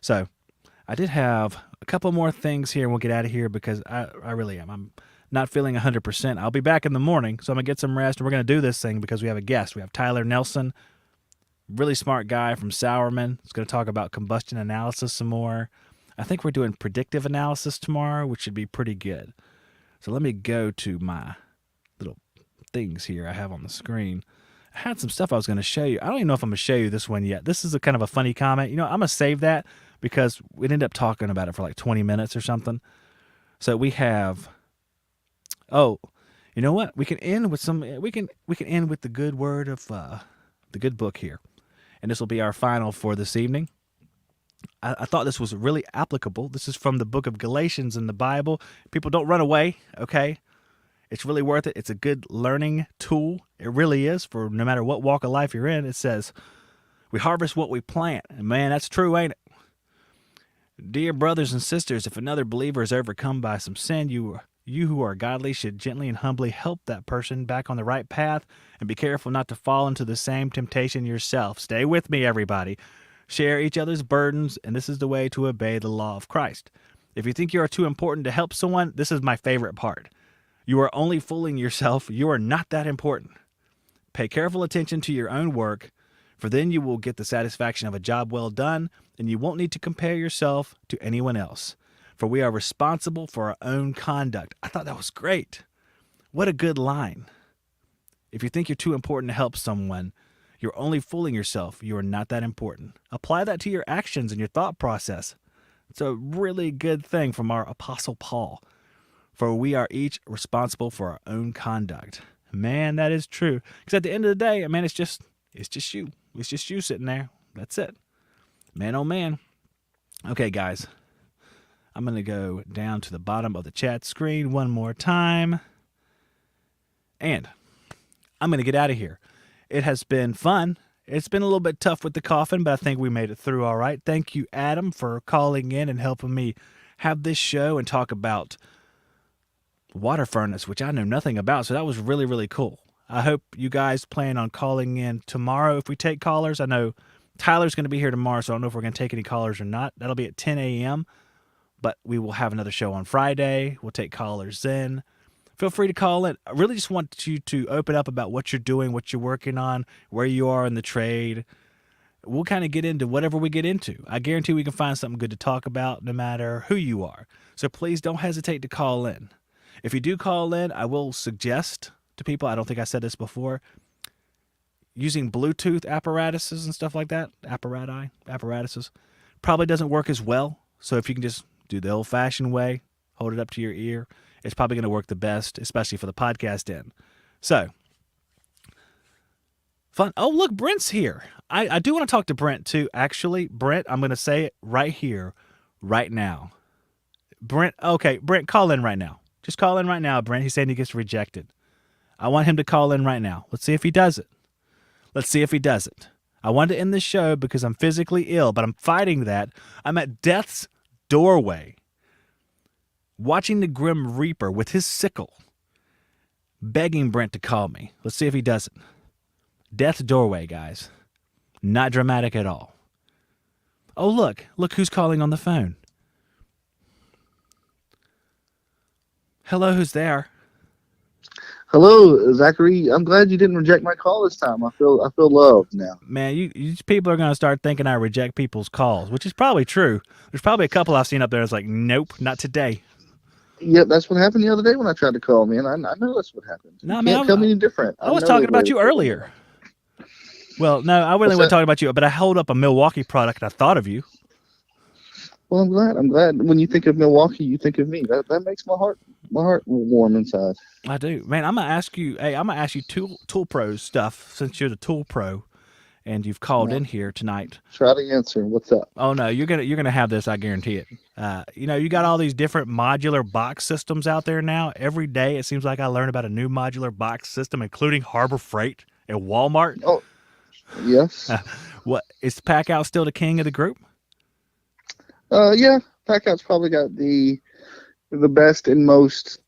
So I did have a couple more things here, and we'll get out of here because I really am. I'm not feeling 100%. I'll be back in the morning, so I'm going to get some rest, and we're going to do this thing because we have a guest. We have Tyler Nelson, really smart guy from Sourman. He's going to talk about combustion analysis some more. I think we're doing predictive analysis tomorrow, which should be pretty good. So let me go to my little things here I have on the screen. I had some stuff I was going to show you. I don't even know if I'm going to show you this one yet. This is a kind of a funny comment. You know, I'm going to save that because we ended up talking about it for like 20 minutes or something. So we have, oh, you know what? We can end with we can end with the good word of the good book here. And this will be our final for this evening. I thought this was really applicable. This is from the book of Galatians in the Bible. People, don't run away, okay? It's really worth it. It's a good learning tool. It really is, for no matter what walk of life you're in. It says, we harvest what we plant. And man, that's true, ain't it? Dear brothers and sisters, if another believer is overcome by some sin, you who are godly should gently and humbly help that person back on the right path, and be careful not to fall into the same temptation yourself. Stay with me, everybody. Share each other's burdens, and this is the way to obey the law of Christ. If you think you are too important to help someone, this is my favorite part. You are only fooling yourself. You are not that important. Pay careful attention to your own work, for then you will get the satisfaction of a job well done, and you won't need to compare yourself to anyone else. For we are responsible for our own conduct. I thought that was great. What a good line. If you think you're too important to help someone, you're only fooling yourself. You are not that important. Apply that to your actions and your thought process. It's a really good thing from our Apostle Paul. For we are each responsible for our own conduct. Man, that is true. Because at the end of the day, man, it's just you. It's just you sitting there. That's it. Man, oh man. Okay, guys. I'm going to go down to the bottom of the chat screen one more time. And I'm going to get out of here. It has been fun. It's been a little bit tough with the coughing, but I think we made it through all right. Thank you, Adam, for calling in and helping me have this show and talk about water furnace, which I know nothing about. So that was really, really cool. I hope you guys plan on calling in tomorrow if we take callers. I know Tyler's going to be here tomorrow, so I don't know if we're going to take any callers or not. That'll be at 10 a.m., but we will have another show on Friday. We'll take callers then. Feel free to call in. I really just want you to open up about what you're doing, what you're working on, where you are in the trade. We'll kind of get into whatever we get into. I guarantee we can find something good to talk about no matter who you are. So please don't hesitate to call in. If you do call in, I will suggest to people, I don't think I said this before, using Bluetooth apparatuses and stuff like that, apparatuses, probably doesn't work as well. So if you can just do the old-fashioned way, hold it up to your ear, it's probably going to work the best, especially for the podcast end. So, fun. Oh, look, Brent's here. I do want to talk to Brent, too. Actually, Brent, I'm going to say it right here, right now. Brent, okay, Brent, call in right now. Just call in right now, Brent. He's saying he gets rejected. I want him to call in right now. Let's see if he does it. Let's see if he does it. I wanted to end this show because I'm physically ill, but I'm fighting that. I'm at death's doorway, watching the Grim Reaper with his sickle, begging Brent to call me. Let's see if he does it. Death's doorway, guys. Not dramatic at all. Oh, look who's calling on the phone. Hello, who's there? Hello, Zachary. I'm glad you didn't reject my call this time. I feel loved now. Man, you people are going to start thinking I reject people's calls, which is probably true. There's probably a couple I've seen up there that's like, nope, not today. Yep, that's what happened the other day when I tried to call, man. I know that's what happened. You No, man, can't tell me any different. I I was know the talking way about to you put it. earlier. Well, no, I really What's wasn't that? talking about you, but I held up a Milwaukee product and I thought of you. Well, I'm glad. I'm glad. When you think of Milwaukee, you think of me. That makes my heart warm inside. I do, man. I'm gonna ask you. Hey, I'm gonna ask you Tool Pro stuff since you're the Tool Pro and you've called in Well, here tonight. try to answer. What's up? Oh no, you're gonna have this. I guarantee it. You got all these different modular box systems out there now. Every day it seems like I learn about a new modular box system, including Harbor Freight and Walmart. Oh, yes. What is Packout still the king of the group? Yeah. Packout's probably got the best and most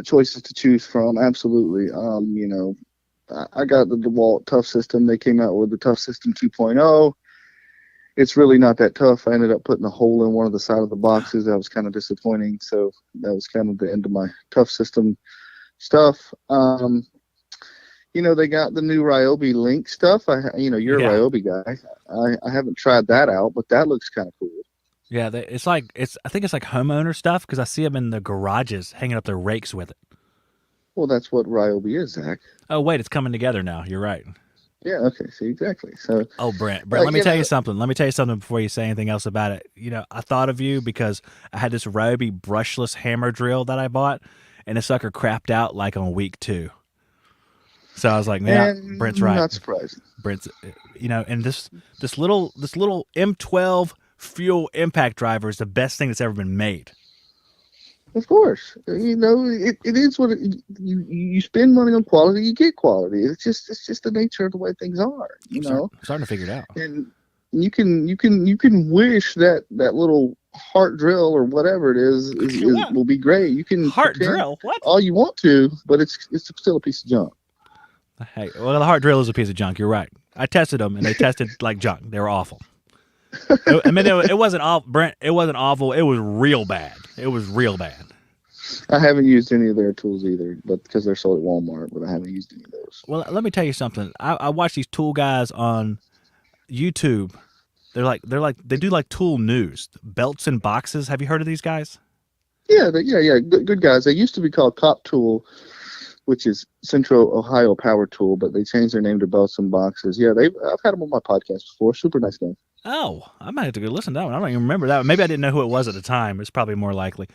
choices to choose from. Absolutely. I got the DeWalt Tough System. They came out with the Tough System 2.0. It's really not that tough. I ended up putting a hole in one of the side of the boxes. That was kind of disappointing. So that was kind of the end of my Tough System stuff. They got the new Ryobi Link stuff. You're Yeah. a Ryobi guy. I haven't tried that out, but that looks kind of cool. Yeah, I think it's like homeowner stuff because I see them in the garages hanging up their rakes with it. Well, that's what Ryobi is, Zach. Oh wait, it's coming together now. You're right. Yeah. Okay. See, exactly. So, Oh, Brent, let me you tell know, you something. Let me tell you something before you say anything else about it. I thought of you because I had this Ryobi brushless hammer drill that I bought, and the sucker crapped out like on week 2. So I was like, yeah, and Brent's right. not surprising. Brent's, and this little M12 fuel impact driver is the best thing that's ever been made. Of course, it is what you spend money on quality, you get quality. It's just the nature of the way things are, Starting to figure it out. And you can wish that little heart drill or whatever it is will be great. You can Heart pretend drill? What? all you want to, but it's still a piece of junk. Hey, well, the heart drill is a piece of junk. You're right. I tested them, and they tested like junk. They were awful. It wasn't awful, Brent. It wasn't awful. It was real bad. It was real bad. I haven't used any of their tools either, but because they're sold at Walmart, but I haven't used any of those. Well, let me tell you something. I watch these tool guys on YouTube. They do like tool news, belts and boxes. Have you heard of these guys? Yeah, good guys. They used to be called Cop Tool, which is Central Ohio Power Tool, but they changed their name to Belts and Boxes. Yeah, I've had them on my podcast before. Super nice guy. Oh, I might have to go listen to that one. I don't even remember that one. Maybe I didn't know who it was at the time. It's probably more likely.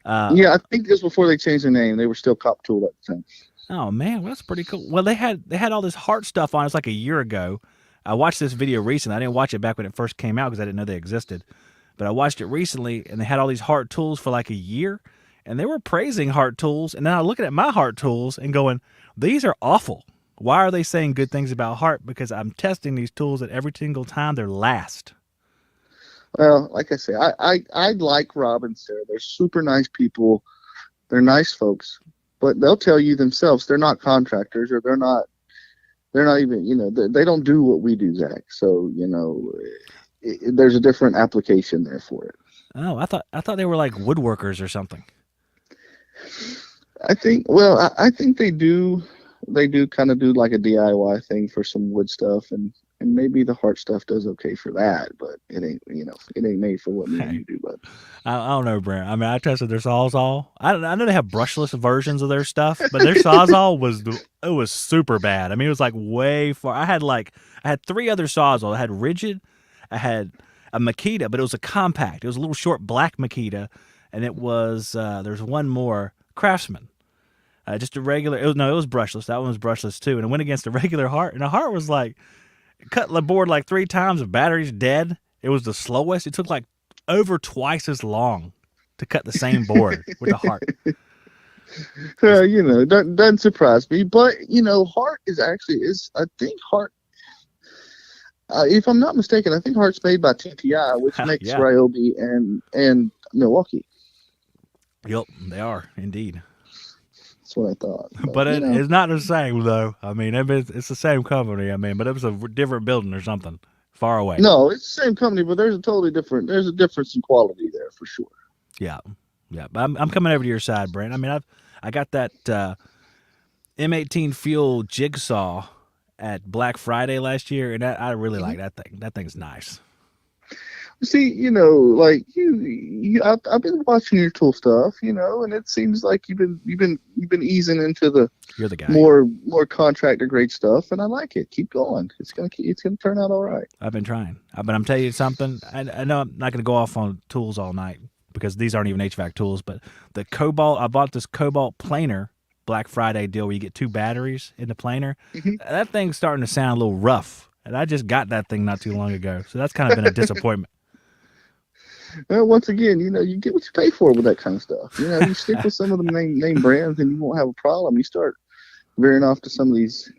Yeah, I think just before they changed their name, they were still Cop Tool at the time. Oh man, well, that's pretty cool. Well, they had all this heart stuff on. It's like a year ago. I watched this video recently. I didn't watch it back when it first came out because I didn't know they existed. But I watched it recently, and they had all these heart tools for like a year, and they were praising heart tools. And then I looking at my heart tools and going, "These are awful. Why are they saying good things about heart? Because I'm testing these tools, and every single time they're last." Well, like I say, I like Rob and Sarah. They're super nice people. They're nice folks, but they'll tell you themselves they're not contractors, or they're not even, they don't do what we do, Zach. So, there's a different application there for it. Oh, I thought they were like woodworkers or something. I think they do kind of do like a DIY thing for some wood stuff, and maybe the heart stuff does okay for that, but it ain't made for what me and you do. But I don't know, Brent. I mean, I tested their Sawzall. I know they have brushless versions of their stuff, but their Sawzall was super bad. I mean, it was like way far. I had 3 other Sawzall. I had rigid, I had a Makita, but it was a compact. It was a little short black Makita, and it was there's one more Craftsman. Just a regular. It was brushless. That one was brushless too, and it went against the regular heart, and the heart was like cut the board like 3 times. The battery's dead. It was the slowest. It took like over twice as long to cut the same board with the heart. doesn't surprise me. But heart is I think heart. If I'm not mistaken, I think heart's made by TTI, which makes Yeah. Ryobi and Milwaukee. Yep, they are indeed. That's what I thought. But it's not the same though. I mean, it's the same company. I mean, but it was a different building or something far away. No, it's the same company, but there's a difference in quality there for sure. Yeah. But I'm coming over to your side, Brent. I mean, I got that M18 fuel jigsaw at Black Friday last year, and I really Mhm. like that thing. That thing's nice. See, like I've been watching your tool stuff, and it seems like you've been easing into the You're the guy. more contractor grade stuff, and I like it. Keep going. It's gonna turn out all right. I've been trying. But I'm telling you something. I know I'm not going to go off on tools all night because these aren't even HVAC tools, but the Cobalt, I bought this Cobalt planer Black Friday deal where you get 2 batteries in the planer. Mhm. That thing's starting to sound a little rough. And I just got that thing not too long ago. So that's kind of been a disappointment. Well, once again, you get what you pay for with that kind of stuff. You stick with some of the name brands, and you won't have a problem. You start veering off to some of these,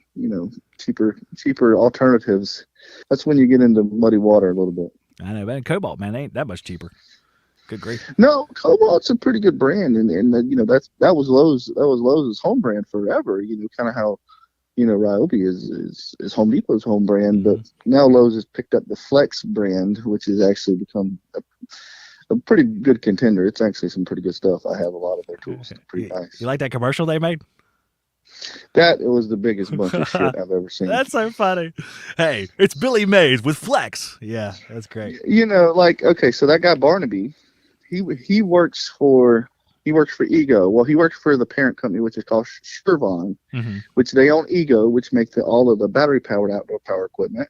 cheaper alternatives. That's when you get into muddy water a little bit. I know, man. Cobalt, man, they ain't that much cheaper. Good grief. No, Cobalt's a pretty good brand, and that was Lowe's home brand forever. Kind of how Ryobi is Home Depot's home brand, but now Lowe's has picked up the Flex brand, which has actually become a pretty good contender. It's actually some pretty good stuff. I have a lot of their tools. It's pretty nice. You like that commercial they made? That was the biggest bunch of shit I've ever seen. That's so funny. Hey, it's Billy Mays with Flex. Yeah, that's great. Okay, so that guy Barnaby, he works for Ego. Well, he works for the parent company, which is called Shervon, which they own Ego, which make all of the battery powered outdoor power equipment.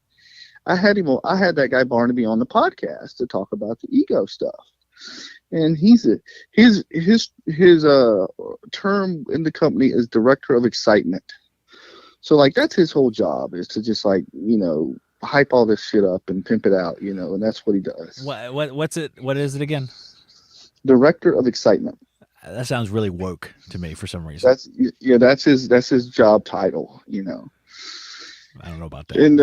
I had that guy Barnaby on the podcast to talk about the Ego stuff, and his term in the company is director of excitement. So that's his whole job, is to just hype all this shit up and pimp it out, and that's what he does. What's it? What is it again? Director of excitement. That sounds really woke to me for some reason. That's his job title, I don't know about that. And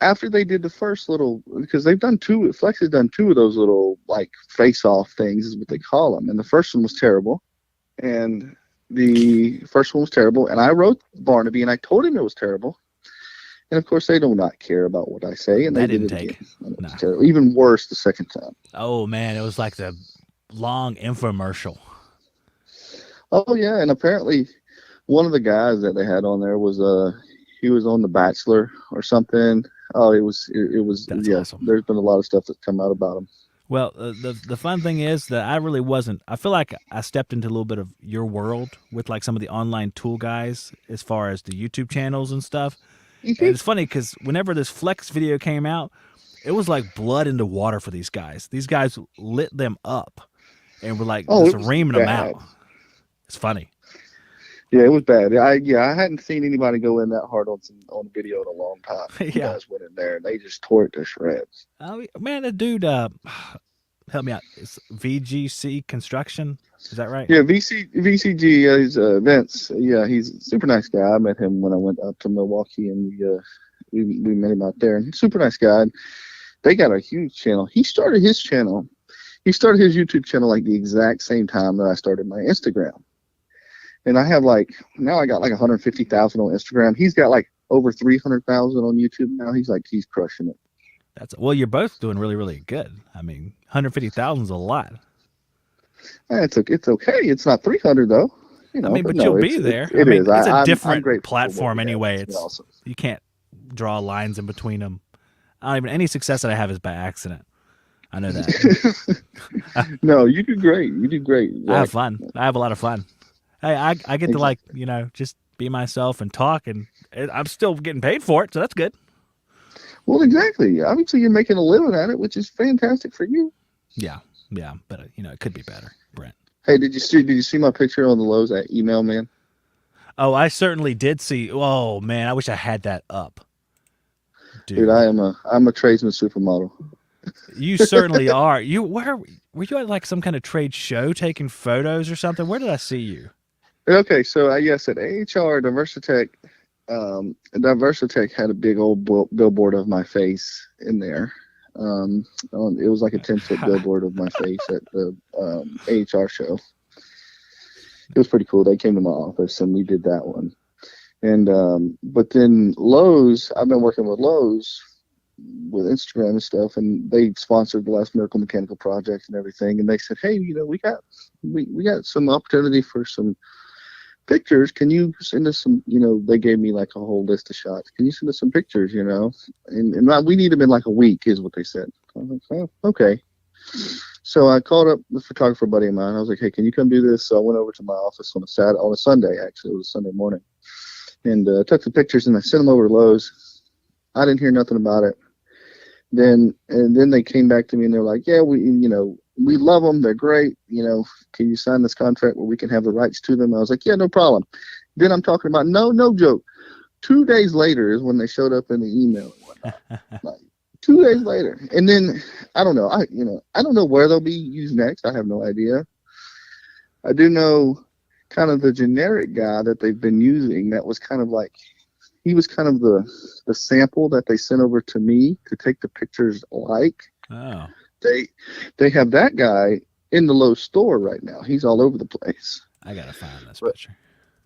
after they did the first little, because Flex has done 2 of those little face off things is what they call them, and the first one was terrible, and I wrote Barnaby and I told him it was terrible, and of course they do not care about what I say, and they didn't did it take. again. It was terrible. Even worse the second time. Oh man, it was like the long infomercial. Oh yeah, and apparently one of the guys that they had on there was he was on The Bachelor or something. Oh, it was That's yeah. awesome. There's been a lot of stuff that's come out about him. Well, the fun thing is that I really wasn't. I feel like I stepped into a little bit of your world with some of the online tool guys as far as the YouTube channels and stuff. And it's funny because whenever this Flex video came out, it was like blood into water for these guys. These guys lit them up and were just reaming them out. It's funny. Yeah, it was bad. I hadn't seen anybody go in that hard on video in a long time. You guys went in there and they just tore it to shreds. Oh man, that dude, help me out. It's VGC Construction. Is that right? Yeah, VCG is Vince. Yeah, he's a super nice guy. I met him when I went up to Milwaukee, and we met him out there. And he's a super nice guy. They got a huge channel. He started his channel. He started his YouTube channel the exact same time that I started my Instagram. And I have now I got 150,000 on Instagram. He's got over 300,000 on YouTube now. He's crushing it. Well, you're both doing really, really good. I mean, 150,000 is a lot. It's okay. It's not 300 though. But you'll be there. It is. It's a I'm different platform anyway. It's awesome. You can't draw lines in between them. Any success that I have is by accident. I know that. No, you do great. You do great. I have fun. I have a lot of fun. Hey, I get to just be myself and talk, and I'm still getting paid for it, so that's good. Well, exactly. Obviously, you're making a living at it, which is fantastic for you. Yeah, but it could be better, Brent. Hey, did you see my picture on the Lowe's at email, man? Oh, I certainly did see. Oh man, I wish I had that up. Dude, I'm a tradesman supermodel. You certainly are. Were you at some kind of trade show taking photos or something? Where did I see you? Okay, so yes, at AHR Diversitech, Diversitech had a big old billboard of my face in there. It was like a 10-foot billboard of my face at the AHR show. It was pretty cool. They came to my office and we did that one. And but then Lowe's, I've been working with Lowe's with Instagram and stuff, and they sponsored the last Miracle Mechanical project and everything. And they said, hey, we got some opportunity for some pictures. Can you send us some, they gave me like a whole list of shots. Can you send us some pictures, and we need them in like a week is what they said. I was like, oh, okay. So I called up the photographer buddy of mine. I was like, hey, can you come do this? So I went over to my office on a Sunday, actually. It was a Sunday morning. And took the pictures and I sent them over to Lowe's. I didn't hear nothing about it. Then they came back to me and they're like, yeah, we love them. They're great. Can you sign this contract where we can have the rights to them? I was like, yeah, no problem. Then I'm talking about, no joke. 2 days later is when they showed up in the email and whatnot. Like, 2 days later. And then I don't know. I don't know where they'll be used next. I have no idea. I do know kind of the generic guy that they've been using that was kind of like, he was kind of the sample that they sent over to me to take the pictures like. Oh. They have that guy in the Lowe's store right now. He's all over the place. I gotta find this picture.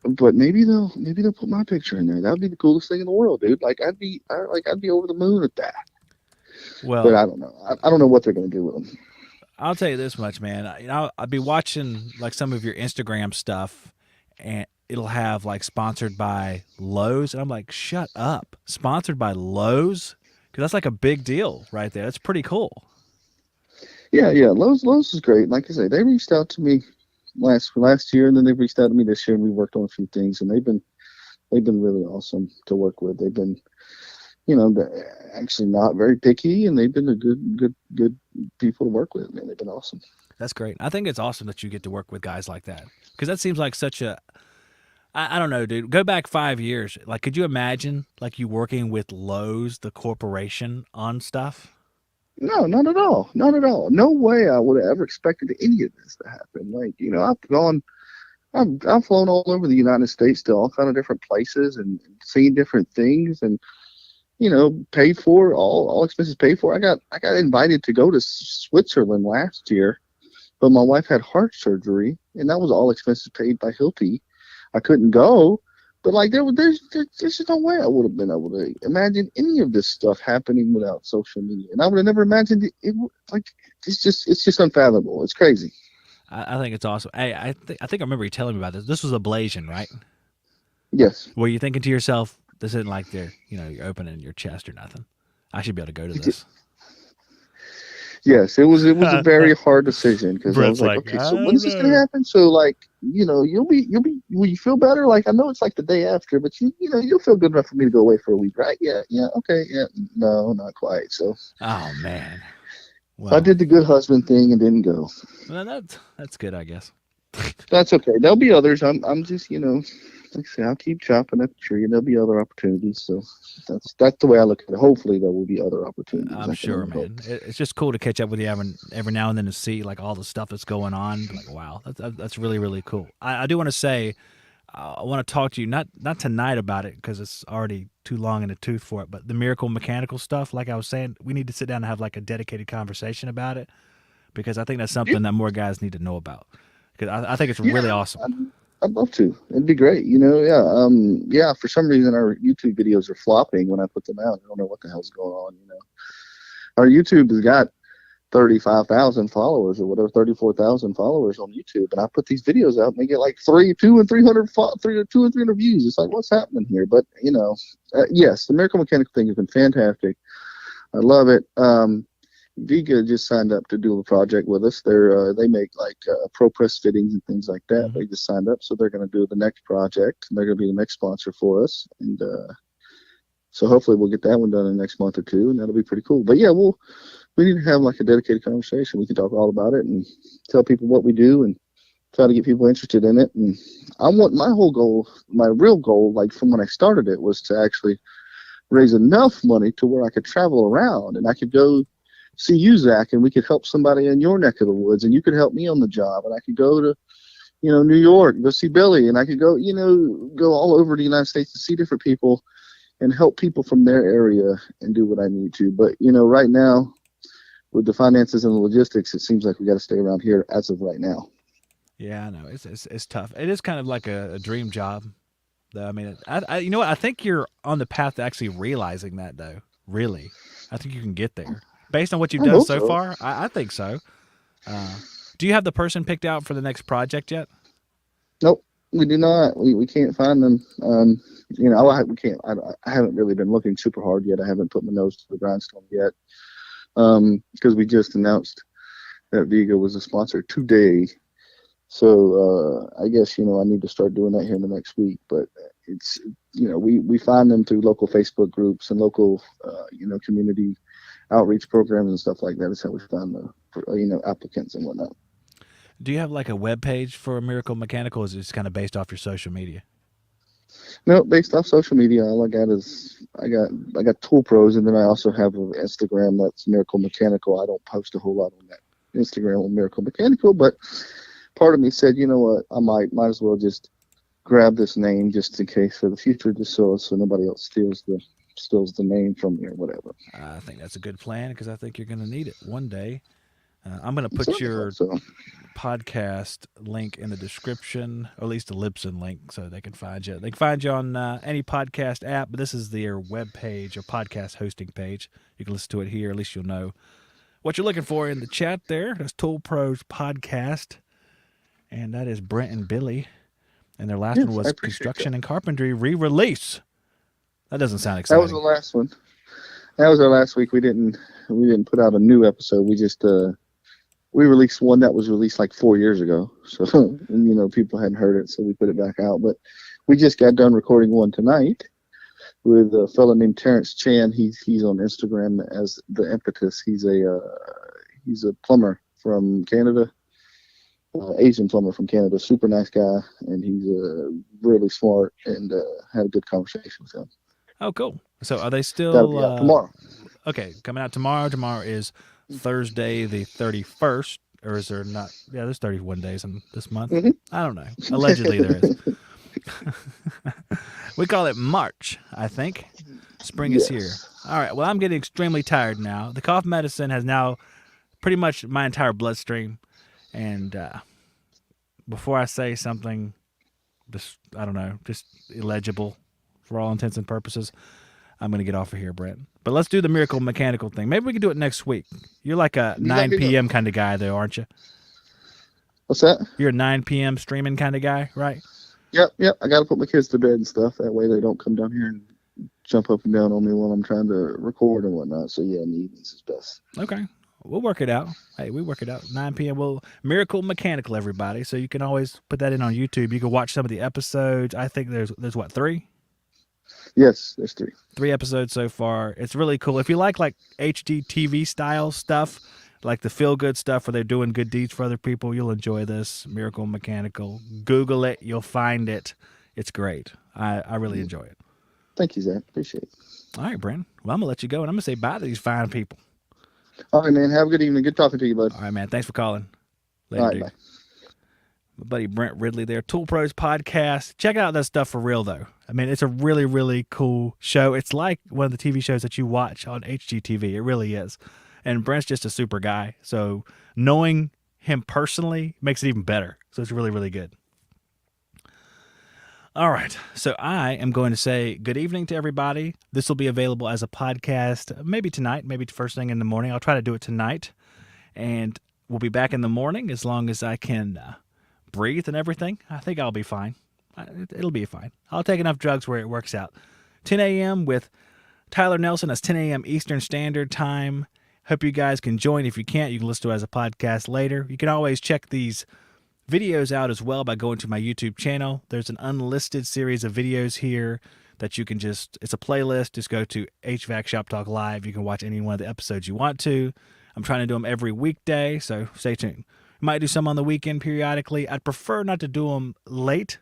But maybe they'll put my picture in there. That would be the coolest thing in the world, dude. Like I'd be over the moon at that. Well, but I don't know. I don't know what they're gonna do with them. I'll tell you this much, man. I'd be watching like some of your Instagram stuff, and it'll have like sponsored by Lowe's, and I'm like, shut up, sponsored by Lowe's, because that's like a big deal right there. That's pretty cool. Yeah. Lowe's is great. Like I say, they reached out to me last year, and then they've reached out to me this year, and we worked on a few things, and they've been really awesome to work with. They've been, they're actually not very picky, and they've been a good people to work with. Man, they've been awesome. That's great. I think it's awesome that you get to work with guys like that, because that seems like such a, I don't know, dude. Go back 5 years. Like, could you imagine like you working with Lowe's, the corporation, on stuff? No, not at all. Not at all. No way I would have ever expected any of this to happen. Like, I've flown all over the United States to all kind of different places and seen different things, and paid for all expenses paid for. I got invited to go to Switzerland last year, but my wife had heart surgery, and that was all expenses paid by Hilti. I couldn't go, but like there's just no way I would have been able to imagine any of this stuff happening without social media, and I would have never imagined it. Like it's just unfathomable. It's crazy. I think it's awesome. Hey, I think I remember you telling me about this. This was ablation, right? Yes. Were you thinking to yourself, this isn't like you're opening your chest or nothing? I should be able to go to this. Yes, it was a very hard decision, because I was like, okay, so when is this gonna happen? So like, will you feel better? Like, I know it's like the day after, but you'll feel good enough for me to go away for a week, right? Yeah, okay, yeah, no, not quite. So. Oh man. Well, I did the good husband thing and didn't go. Well, that's good, I guess. That's okay. There'll be others. I'm just, like I say, I'll keep chopping at the tree, and there'll be other opportunities. So that's the way I look at it. Hopefully there will be other opportunities. I'm sure, man. It's just cool to catch up with you every now and then to see like all the stuff that's going on. Like, wow, that's really, really cool. I do want to say, I want to talk to you, not tonight about it, because it's already too long in the tooth for it, but the miracle mechanical stuff, like I was saying, we need to sit down and have like a dedicated conversation about it, because I think that's something that more guys need to know about, because I think it's really awesome. I'd love to. It'd be great. For some reason our YouTube videos are flopping when I put them out. I don't know what the hell's going on. Our YouTube has got 35,000 followers or whatever, 34,000 followers on YouTube, and I put these videos out and they get like 200 and 300 views. It's like, what's happening here? But yes, the miracle mechanical thing has been fantastic. I love it. Viga just signed up to do a project with us. They make like pro press fittings and things like that. Mm-hmm. They just signed up, so they're going to do the next project. They're going to be the next sponsor for us, and so hopefully we'll get that one done in the next month or two, and that'll be pretty cool. But yeah, we need to have like a dedicated conversation. We can talk all about it and tell people what we do and try to get people interested in it. And I want my real goal, like from when I started it, was to actually raise enough money to where I could travel around and I could go see you, Zach, and we could help somebody in your neck of the woods, and you could help me on the job, and I could go to, New York, go see Billy, and I could go, go all over the United States to see different people and help people from their area and do what I need to. But, right now, with the finances and the logistics, it seems like we got to stay around here as of right now. Yeah, I know. It's tough. It is kind of like a dream job, though. I mean, you know what? I think you're on the path to actually realizing that, though. Really. I think you can get there. Based on what you've done so far, I think so. Do you have the person picked out for the next project yet? Nope. we do not. We can't find them. We can't. I haven't really been looking super hard yet. I haven't put my nose to the grindstone yet. Because we just announced that Vigo was a sponsor today. So I guess, I need to start doing that here in the next week. But it's, we find them through local Facebook groups and local, community outreach programs and stuff like that. Is how we find the, applicants and whatnot. Do you have like a web page for Miracle Mechanical? Or is it just kind of based off your social media? No, based off social media. All I got is I got Tool Pros, and then I also have an Instagram that's Miracle Mechanical. I don't post a whole lot on that Instagram with Miracle Mechanical, but part of me said, you know what, I might as well just grab this name just in case for the future, just so nobody else steals the name from me or whatever. I think that's a good plan because I think you're going to need it one day. I'm going to put your podcast link in the description, or at least the Libsyn link, so they can find you. They can find you on any podcast app, but this is their web page or podcast hosting page. You can listen to it here. At least you'll know what you're looking for in the chat there. That's Tool Pros Podcast, and that is Brent and Billy. And their last one was Construction and Carpentry re-release. That doesn't sound exciting. That was the last one. That was our last week. We didn't put out a new episode. We just we released one that was released like 4 years ago. So, people hadn't heard it, so we put it back out. But we just got done recording one tonight with a fellow named Terrence Chan. He's on Instagram as The Impetus. He's a plumber from Canada, Asian plumber from Canada. Super nice guy, and he's really smart, and had a good conversation with him. Oh, cool. So are they still... That'll be out tomorrow. Okay, coming out tomorrow. Tomorrow is Thursday the 31st, or is there not? Yeah, there's 31 days in this month. Mm-hmm. I don't know. Allegedly there is. We call it March, I think. Spring is here. All right, well, I'm getting extremely tired now. The cough medicine has now pretty much my entire bloodstream. And before I say something, just illegible for all intents and purposes, I'm going to get off of here, Brent. But let's do the Miracle Mechanical thing. Maybe we can do it next week. You're like a 9 p.m. kind of guy, though, aren't you? What's that? You're a 9 p.m. streaming kind of guy, right? Yep. I got to put my kids to bed and stuff. That way they don't come down here and jump up and down on me while I'm trying to record and whatnot. So, yeah, in the evenings is best. Okay. We'll work it out. Hey, we work it out. 9 p.m. Well, Miracle Mechanical, everybody. So you can always put that in on YouTube. You can watch some of the episodes. I think there's what, 3? Yes, there's 3. 3 episodes so far. It's really cool. If you like HD TV style stuff, like the feel good stuff where they're doing good deeds for other people, you'll enjoy this. Miracle Mechanical. Google it. You'll find it. It's great. I really enjoy it. Thank you, Zach. Appreciate it. All right, Brandon. Well, I'm going to let you go, and I'm going to say bye to these fine people. All right, man. Have a good evening. Good talking to you, bud. All right, man. Thanks for calling. Later, all right, dude. bye. My buddy Brent Ridley there, Tool Pros Podcast. Check out that stuff for real, though. I mean, it's a really, really cool show. It's like one of the TV shows that you watch on HGTV. It really is. And Brent's just a super guy. So knowing him personally makes it even better. So it's really, really good. All right. So I am going to say good evening to everybody. This will be available as a podcast maybe tonight, maybe first thing in the morning. I'll try to do it tonight. And we'll be back in the morning as long as I can breathe and everything. I think I'll be fine. It'll be fine. I'll take enough drugs where it works out. 10 a.m. with Tyler Nelson. That's 10 a.m. Eastern Standard Time. Hope you guys can join. If you can't, you can listen to it as a podcast later. You can always check these videos out as well by going to my YouTube channel. There's an unlisted series of videos here that you can it's a playlist. Just go to HVAC Shop Talk Live. You can watch any one of the episodes you want to. I'm trying to do them every weekday, so stay tuned. Might do some on the weekend periodically. I'd prefer not to do them late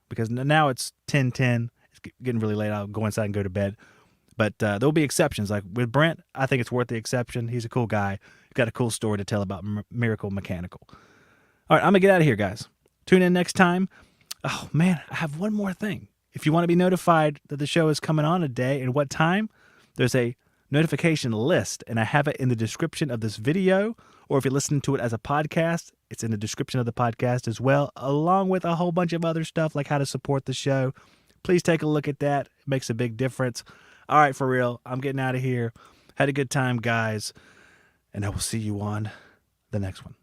because now it's 10:10. It's getting really late. I'll go inside and go to bed. But there'll be exceptions. Like with Brent, I think it's worth the exception. He's a cool guy. He's got a cool story to tell about Miracle Mechanical. All right, I'm going to get out of here, guys. Tune in next time. Oh, man, I have one more thing. If you want to be notified that the show is coming on a day and what time, there's a notification list, and I have it in the description of this video, or if you're listening to it as a podcast, it's in the description of the podcast as well, along with a whole bunch of other stuff like how to support the show. Please take a look at that. It makes a big difference. All right, for real, I'm getting out of here. Had a good time, guys, and I will see you on the next one.